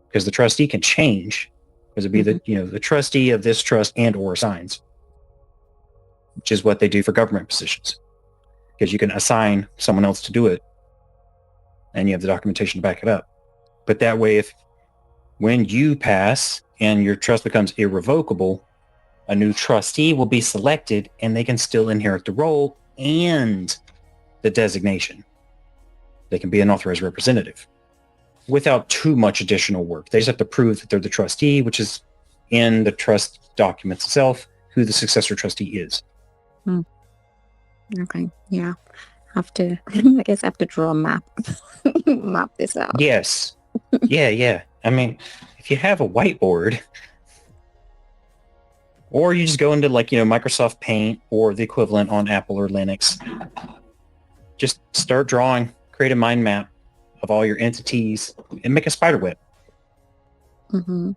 Because the trustee can change, because it'd be the trustee of this trust and or assigns, which is what they do for government positions. Because you can assign someone else to do it, and you have the documentation to back it up. But that way, when you pass and your trust becomes irrevocable, a new trustee will be selected, and they can still inherit the role and the designation. They can be an authorized representative without too much additional work. They just have to prove that they're the trustee, which is in the trust documents itself, who the successor trustee is. Okay. Yeah. I guess I have to draw a map. Map this out. Yes. Yeah. I mean, if you have a whiteboard, or you just go into Microsoft Paint or the equivalent on Apple or Linux, just start drawing, create a mind map of all your entities and make a spider web. Mm-hmm.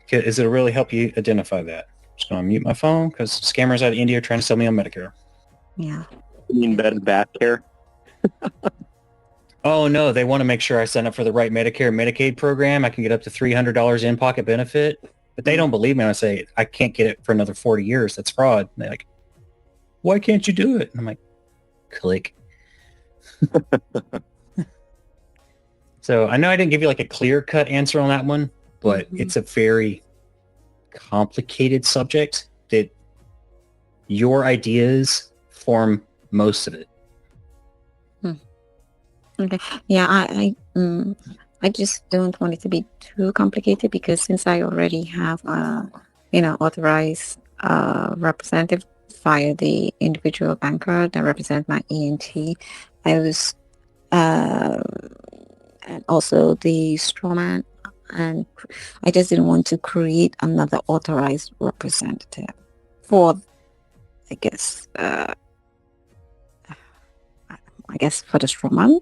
Because it'll really help you identify that. Just going to mute my phone because scammers out of India are trying to sell me on Medicare. Yeah. You mean Bed and Bath Care? Oh no, they want to make sure I sign up for the right Medicare and Medicaid program. I can get up to $300 in-pocket benefit. But they don't believe me when I say I can't get it for another 40 years. That's fraud. And they're like, why can't you do it? And I'm like, click. So I know I didn't give you like a clear-cut answer on that one, but it's a very complicated subject that your ideas form most of it. Okay. Yeah, I just don't want it to be too complicated because since I already have authorized representative via the individual banker that represent my ENT, I was and also the strawman, and I just didn't want to create another authorized representative for, I guess for the strawman.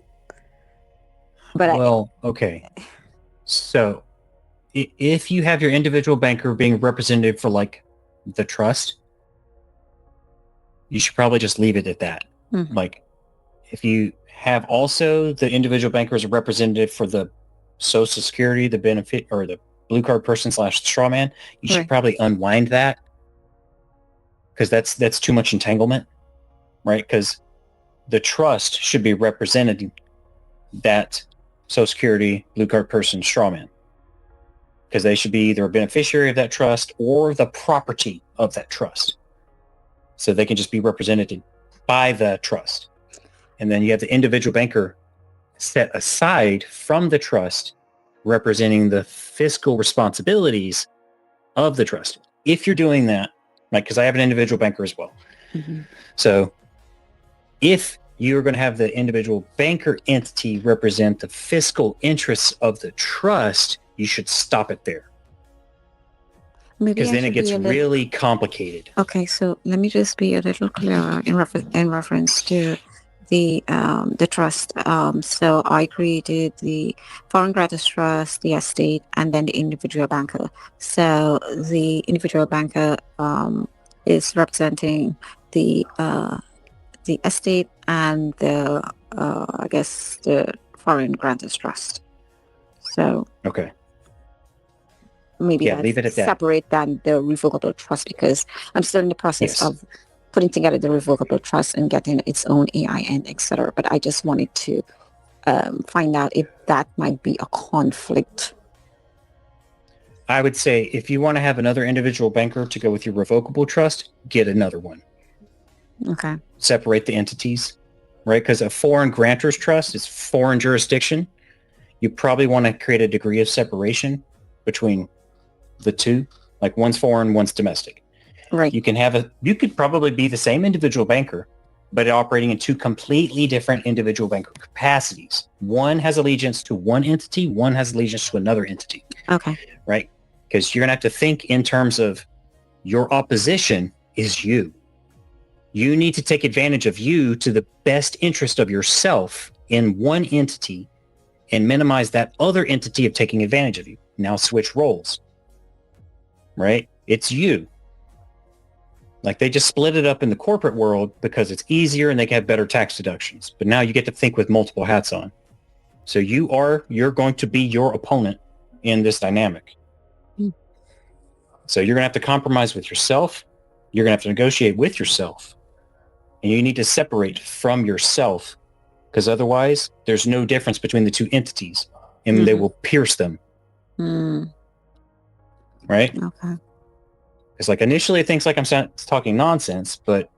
But okay. So if you have your individual banker being represented for like the trust, you should probably just leave it at that. Mm-hmm. Like if you have also the individual banker as a representative for the Social Security, the benefit, or the blue card person / strawman, you should probably unwind that because that's too much entanglement, right? Because the trust should be representing that Social Security, blue card person, strawman, because they should be either a beneficiary of that trust or the property of that trust. So they can just be represented by the trust. And then you have the individual banker set aside from the trust representing the fiscal responsibilities of the trust. If you're doing that, like, because I have an individual banker as well. Mm-hmm. So if you're going to have the individual banker entity represent the fiscal interests of the trust, you should stop it there. Because then it gets really complicated. Okay, so let me just be a little clearer in reference to the trust. So I created the foreign gratis trust, the estate, and then the individual banker. So the individual banker is representing the estate and the I guess the foreign gratis trust. So okay. Maybe leave it at that. Separate than the revocable trust because I'm still in the process of putting together the revocable trust and getting its own EIN, etc. But I just wanted to find out if that might be a conflict. I would say if you want to have another individual banker to go with your revocable trust, get another one. Okay. Separate the entities, right? Because a foreign grantor's trust is foreign jurisdiction. You probably want to create a degree of separation between the two. Like one's foreign, one's domestic. Right. You could probably be the same individual banker, but operating in two completely different individual banker capacities. One has allegiance to one entity, one has allegiance to another entity. Okay. Right? Because you're going to have to think in terms of your opposition is you. You need to take advantage of you to the best interest of yourself in one entity and minimize that other entity of taking advantage of you. Now switch roles. Right? It's you. Like they just split it up in the corporate world because it's easier and they can have better tax deductions. But now you get to think with multiple hats on. So you're going to be your opponent in this dynamic. So you're going to have to compromise with yourself. You're going to have to negotiate with yourself. And you need to separate from yourself because otherwise there's no difference between the two entities and they will pierce them. Right? Okay. It's like initially it thinks like I'm talking nonsense, but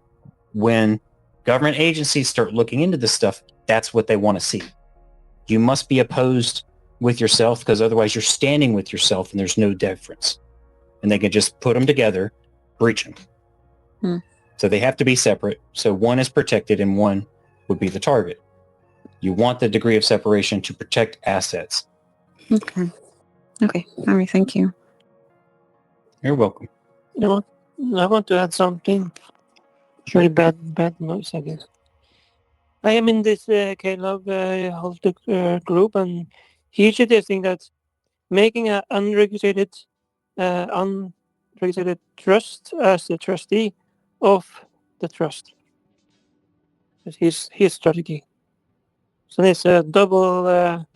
when government agencies start looking into this stuff, that's what they want to see. You must be opposed with yourself because otherwise you're standing with yourself and there's no difference. And they can just put them together, breach them. So they have to be separate. So one is protected and one would be the target. You want the degree of separation to protect assets. Okay. Okay. All right. Thank you. You're welcome. I want to add something. Very bad noise, I guess. I am in this K-Love Haltic group, and he's suggesting that making an unregulated trust as the trustee of the trust is his strategy. So it's a double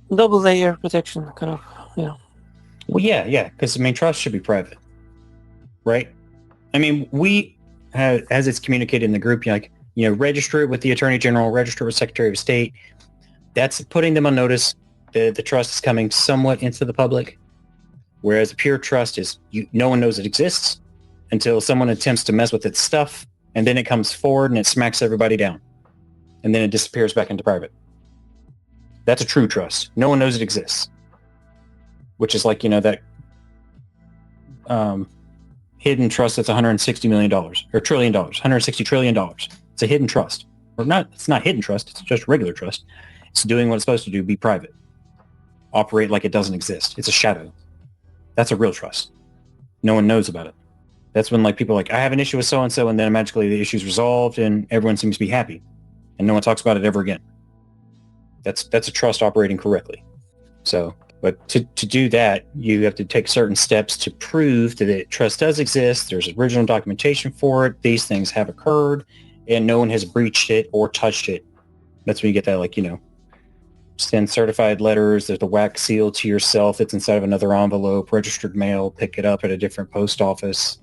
layer protection, kind of. Yeah. Well, yeah, because trust should be private, right? We have, as it's communicated in the group, register it with the Attorney General, register with Secretary of State. That's putting them on notice. The trust is coming somewhat into the public, whereas a pure trust is no one knows it exists until someone attempts to mess with its stuff, and then it comes forward and it smacks everybody down, and then it disappears back into private. That's a true trust. No one knows it exists. Which is like, that hidden trust that's $160 million or $1 trillion, $160 trillion. It's a hidden trust. Or not, it's not hidden trust. It's just regular trust. It's doing what it's supposed to do, be private. Operate like it doesn't exist. It's a shadow. That's a real trust. No one knows about it. That's when people are like, I have an issue with so-and-so, and then magically the issue's resolved and everyone seems to be happy. And no one talks about it ever again. That's a trust operating correctly. So... But to do that, you have to take certain steps to prove that the trust does exist. There's original documentation for it. These things have occurred, and no one has breached it or touched it. That's when you get that, send certified letters. There's the wax seal to yourself that's inside of another envelope, registered mail, pick it up at a different post office,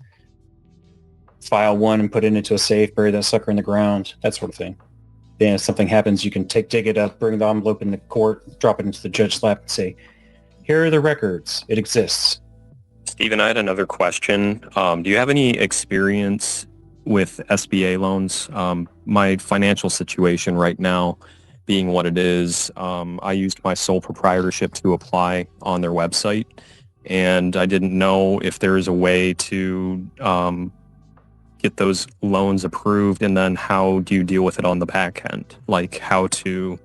file one and put it into a safe, bury that sucker in the ground, that sort of thing. Then if something happens, you can dig it up, bring the envelope in the court, drop it into the judge's lap and say, here are the records. It exists. Stephen, I had another question. Do you have any experience with SBA loans? My financial situation right now being what it is, I used my sole proprietorship to apply on their website, and I didn't know if there is a way to get those loans approved, and then how do you deal with it on the back end? Like how to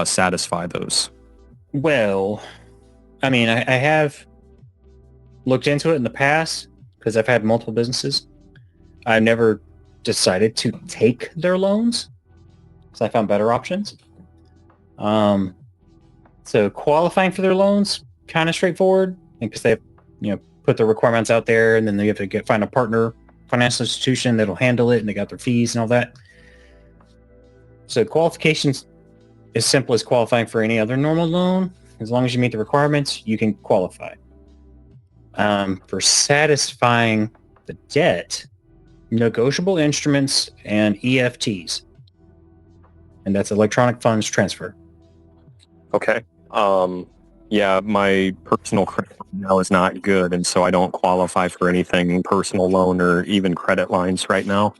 satisfy those? Well... I have looked into it in the past because I've had multiple businesses. I've never decided to take their loans because I found better options. So qualifying for their loans, kind of straightforward because they have, put the requirements out there, and then you have to find a partner financial institution that'll handle it, and they got their fees and all that. So qualifications as simple as qualifying for any other normal loan. As long as you meet the requirements, you can qualify. For satisfying the debt, negotiable instruments and EFTs. And that's electronic funds transfer. Okay. Yeah, my personal credit right now is not good, and so I don't qualify for anything personal loan or even credit lines right now.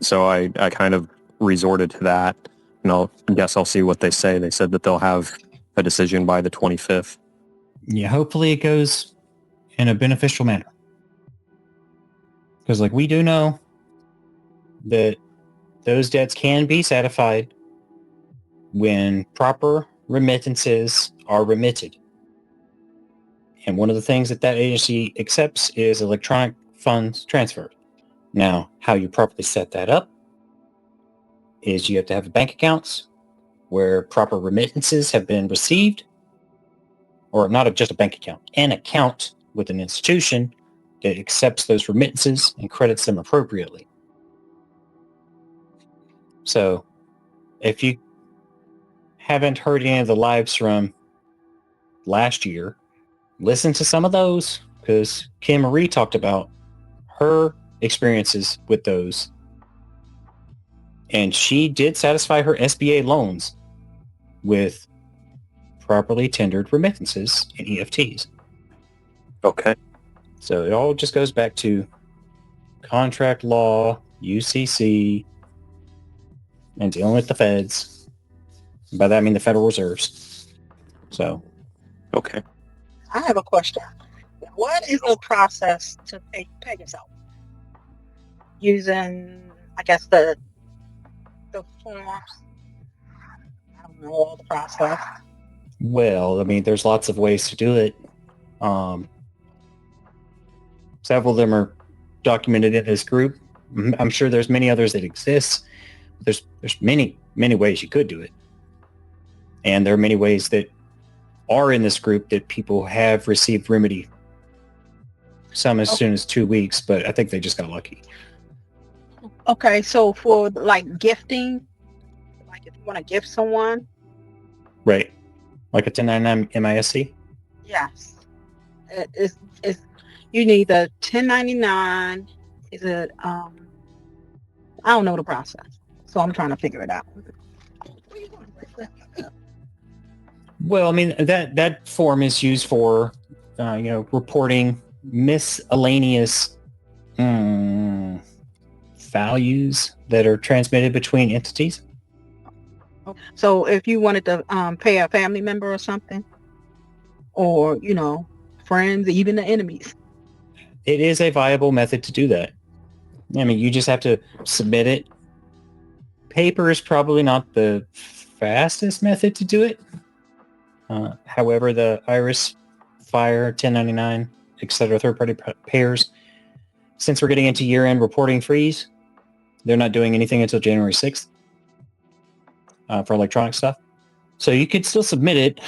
So I kind of resorted to that, and I'll see what they say. They said that they'll have a decision by the 25th. Yeah, hopefully it goes in a beneficial manner. Because like we do know that those debts can be satisfied when proper remittances are remitted. And one of the things that agency accepts is electronic funds transferred. Now, how you properly set that up is you have to have bank accounts where proper remittances have been received, or not just a bank account, an account with an institution that accepts those remittances and credits them appropriately. So if you haven't heard any of the lives from last year, listen to some of those, because Kim Marie talked about her experiences with those. And she did satisfy her SBA loans with properly tendered remittances and EFTs. Okay. So it all just goes back to contract law, UCC, and dealing with the feds. By that I mean the Federal Reserves. So. Okay. I have a question. What is the process to pay yourself? Using, I guess, the forms? I don't know all the process. Well, I mean, there's lots of ways to do it. Several of them are documented in this group. I'm sure there's many others that exist. There's many ways you could do it. And there are many ways that are in this group that people have received remedy. Some as soon as 2 weeks, but I think they just got lucky. Okay, so for like gifting, like if you want to gift someone, Right. Like a 1099 MISC? yes, it's you need the 1099. Is it I don't know the process, so I'm trying to figure it out. Well, I mean, that form is used for, reporting miscellaneous values that are transmitted between entities. So if you wanted to pay a family member or something, or friends, even the enemies. It is a viable method to do that. I mean, you just have to submit it. Paper is probably not the fastest method to do it. However, the Iris, Fire, 1099, etc., third-party payers, since we're getting into year-end reporting freeze, they're not doing anything until January 6th for electronic stuff. So you could still submit it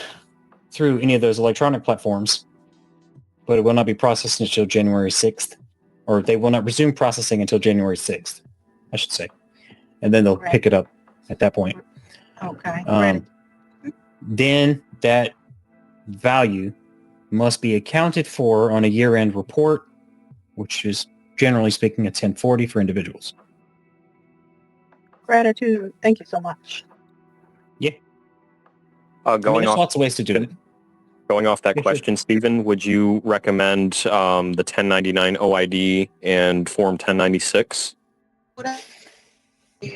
through any of those electronic platforms, but it will not be processed until January 6th, or they will not resume processing until January 6th, I should say. And then they'll pick it up at that point. Okay. Then that value must be accounted for on a year-end report, which is generally speaking a 1040 for individuals. Gratitude. Thank you so much. Yeah. There's lots of ways to do it. Going off that question, Stephen, would you recommend the 1099 OID and Form 1096?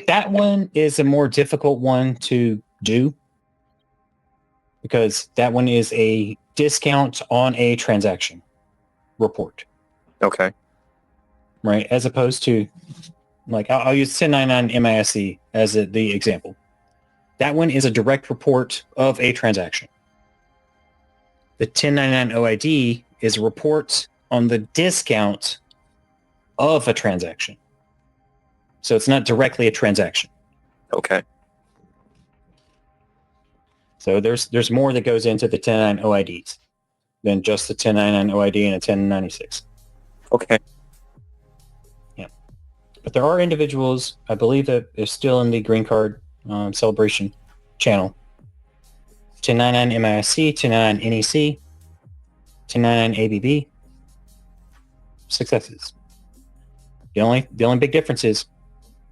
That one is a more difficult one to do because that one is a discount on a transaction report. Okay. Right. As opposed to, like, I'll use 1099 MISC as the example. That one is a direct report of a transaction. The 1099 OID is a report on the discount of a transaction. So it's not directly a transaction. Okay. So there's more that goes into the 1099 OIDs than just the 1099 OID and a 1096. Okay. Yeah. But there are individuals, I believe, that is still in the green card celebration channel. 1099 MISC, 1099 NEC, 1099 ABB. Successes. The only big difference is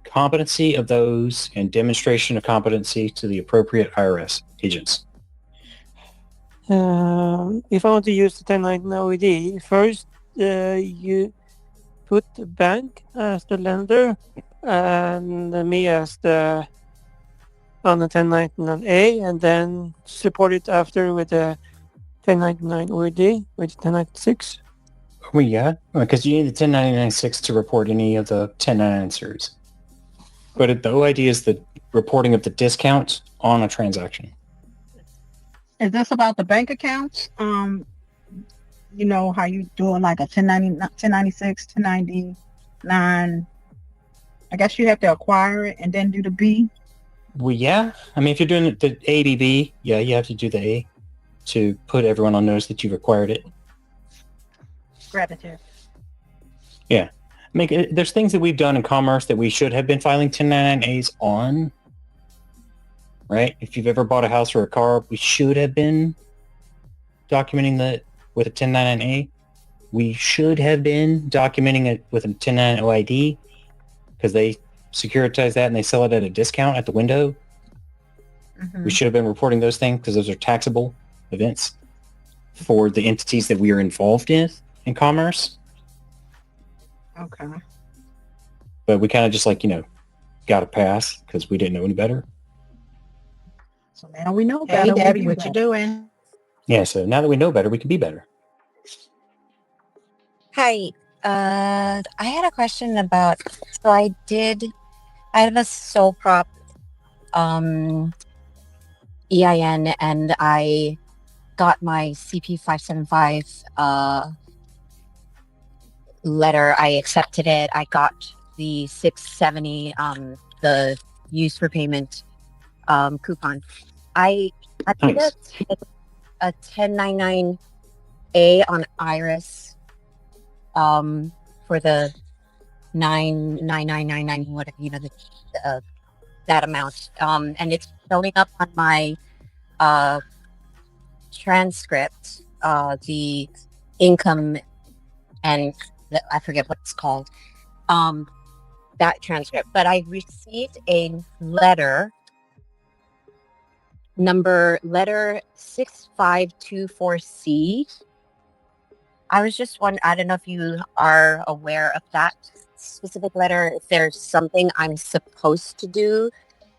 competency of those and demonstration of competency to the appropriate IRS agents. If I want to use the 1099 OED, first you put the bank as the lender and me as the on the 1099A, and then support it after with the 1099 OED with 1096. Well, yeah, because you need the 1099-6 to report any of the 1099 series. But the whole idea is the reporting of the discount on a transaction. Is this about the bank accounts? You know how you doing like a 1096, 1099. I guess you have to acquire it and then do the B. Well, yeah. I mean, if you're doing the ABB, yeah, you have to do the A to put everyone on notice that you've acquired it. Gratitude. Yeah. I mean, there's things that we've done in commerce that we should have been filing 1099As on, right? If you've ever bought a house or a car, we should have been documenting that with a 1099A. We should have been documenting it with a 1099 OID because they securitize that and they sell it at a discount at the window. We should have been reporting those things because those are taxable events for the entities that we are involved in commerce. Okay. But we kind of just got a pass because we didn't know any better. So now we know Hey, better. Debbie, what you doing? Yeah, so now that we know better, we can be better. Hi. I had a question about, so I have a sole prop EIN, and I got my CP 575 letter. I accepted it. I got the 670 the use for payment coupon. I did a 1099A on Iris for the 99999 whatever, that amount, and it's showing up on my transcript, the income and I forget what it's called, that transcript. But I received a letter 6524C. I was just wondering, I don't know if you are aware of that specific letter, if there's something I'm supposed to do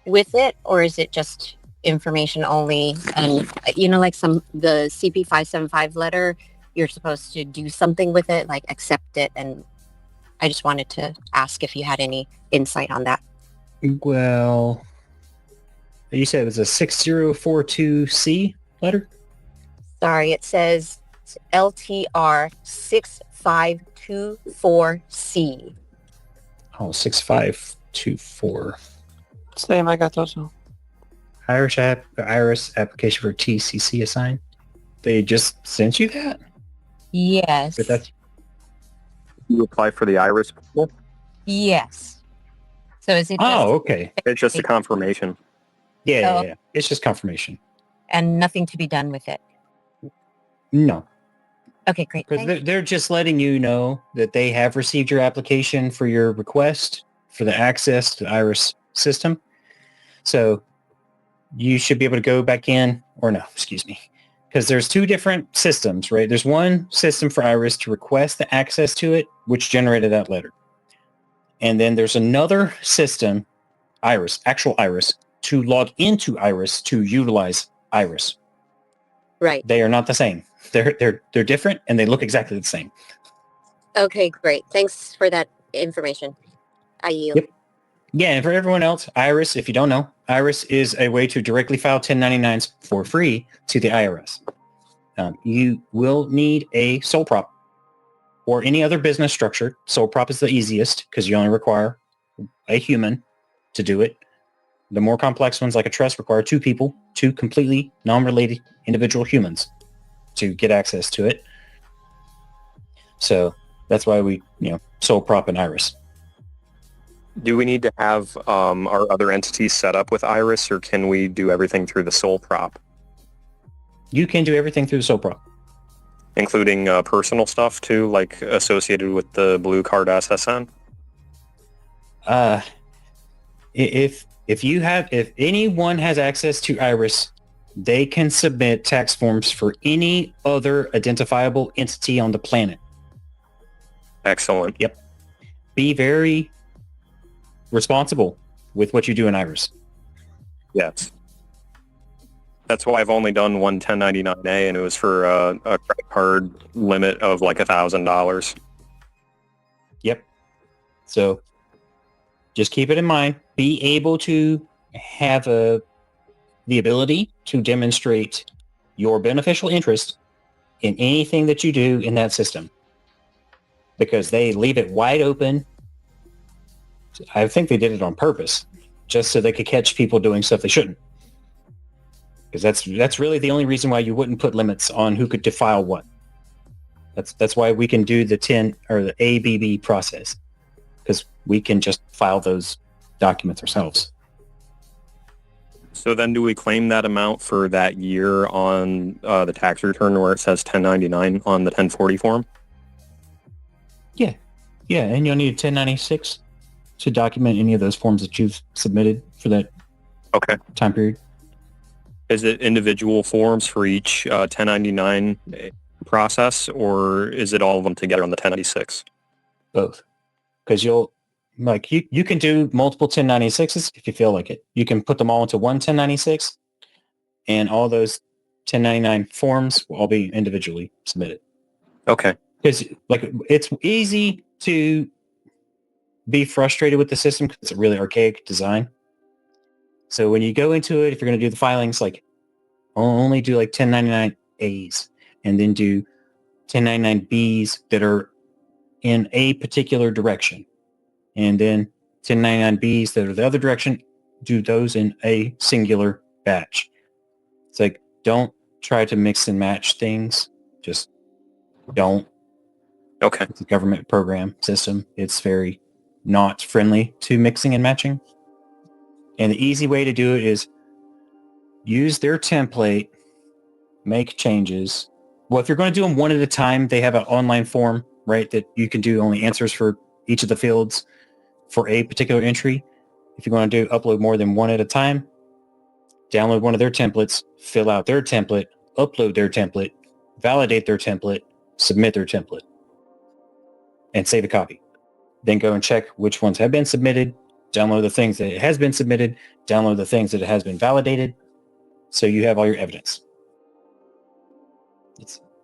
with it, or is it just information only? And like the CP 575 letter, you're supposed to do something with it, like accept it. And I just wanted to ask if you had any insight on that. Well, you said it was a 6042C letter? Sorry, it says LTR 6524C. Oh, 6524. Same, I got also. Irish application for TCC assigned. They just sent you that? Yes. But that's You apply for the IRIS pool? Yes. So is it? okay. It's just a confirmation. Yeah. It's just confirmation. And nothing to be done with it. No. Okay, great. Because they're just letting you know that they have received your application for your request for the access to the IRIS system. So you should be able to go back in, or no, excuse me. Because there's two different systems, right? There's one system for IRIS to request the access to it, which generated that letter. And then there's another system, actual IRIS, to log into IRIS to utilize IRIS. Right. They are not the same. They're different, and they look exactly the same. Okay, great. Thanks for that information. I yield. Yep. Yeah, and for everyone else, IRIS, if you don't know, IRIS is a way to directly file 1099s for free to the IRS. You will need a sole prop or any other business structure. Sole prop is the easiest because you only require a human to do it. The more complex ones, like a trust, require two people, two completely non-related individual humans to get access to it. So that's why we, sole prop and IRIS. Do we need to have our other entities set up with IRIS, or can we do everything through the sole prop? You can do everything through the sole prop. Including personal stuff too, like associated with the blue card SSN? If anyone has access to Iris, they can submit tax forms for any other identifiable entity on the planet. Excellent. Yep. Be very responsible with what you do in Iris. Yes. That's why I've only done one 1099A, and it was for a credit card limit of like $1,000. Yep. So just keep it in mind. Be able to have the ability to demonstrate your beneficial interest in anything that you do in that system, because they leave it wide open. I think they did it on purpose, just so they could catch people doing stuff they shouldn't. Because that's really the only reason why you wouldn't put limits on who could defile what. That's why we can do the 10 or the ABB process, because we can just file those documents ourselves. So then do we claim that amount for that year on the tax return where it says 1099 on the 1040 form? Yeah, and you'll need a 1096 to document any of those forms that you've submitted for that time period. Is it individual forms for each 1099 process, or is it all of them together on the 1096? Both. Because you can do multiple 1096s if you feel like it. You can put them all into one 1096, and all those 1099 forms will all be individually submitted. Okay. Because it's easy to be frustrated with the system because it's a really archaic design. So when you go into it, if you're going to do the filings, only do 1099As and then do 1099Bs that are in a particular direction. And then 1099Bs that are the other direction, do those in a singular batch. It's don't try to mix and match things. Just don't. Okay. It's a government program system. It's very not friendly to mixing and matching. And the easy way to do it is use their template, make changes. Well, if you're going to do them one at a time, they have an online form, right, that you can do only answers for each of the fields for a particular entry. If you're going to upload more than one at a time, download one of their templates, fill out their template, upload their template, validate their template, submit their template, and save a copy. Then go and check which ones have been submitted, download the things that it has been submitted, download the things that it has been validated, so you have all your evidence.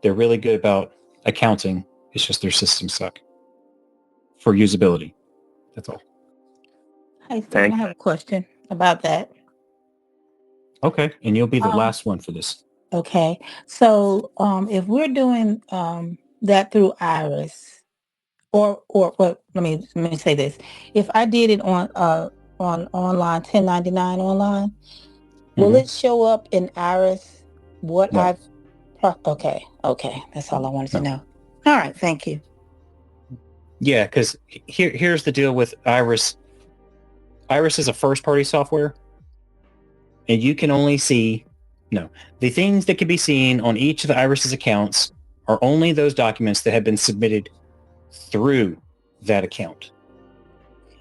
They're really good about accounting. It's just their systems suck for usability. That's all. Hey, Stephen, I have a question about that. Okay, and you'll be the last one for this. Okay, so if we're doing that through Iris, or well, let me say this: if I did it on online 1099 online, will it show up in Iris? What No. Okay, that's all I wanted to know. All right, thank you. Yeah, because here's the deal with Iris. Iris is a first-party software, and you can only see the things that can be seen on each of the Iris's accounts are only those documents that have been submitted through that account.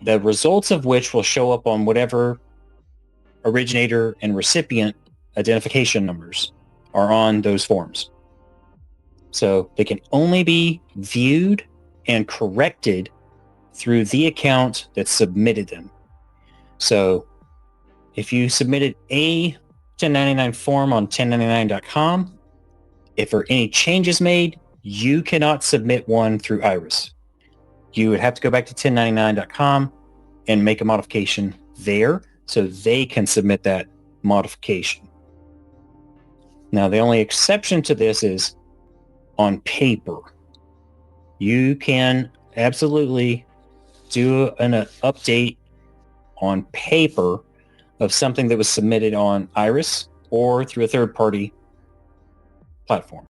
The results of which will show up on whatever originator and recipient identification numbers are on those forms. So they can only be viewed and corrected through the account that submitted them. So if you submitted a 1099 form on 1099.com, if there are any changes made, you cannot submit one through Iris. You would have to go back to 1099.com and make a modification there so they can submit that modification. Now, the only exception to this is on paper. You can absolutely do an update on paper of something that was submitted on Iris or through a third-party platform.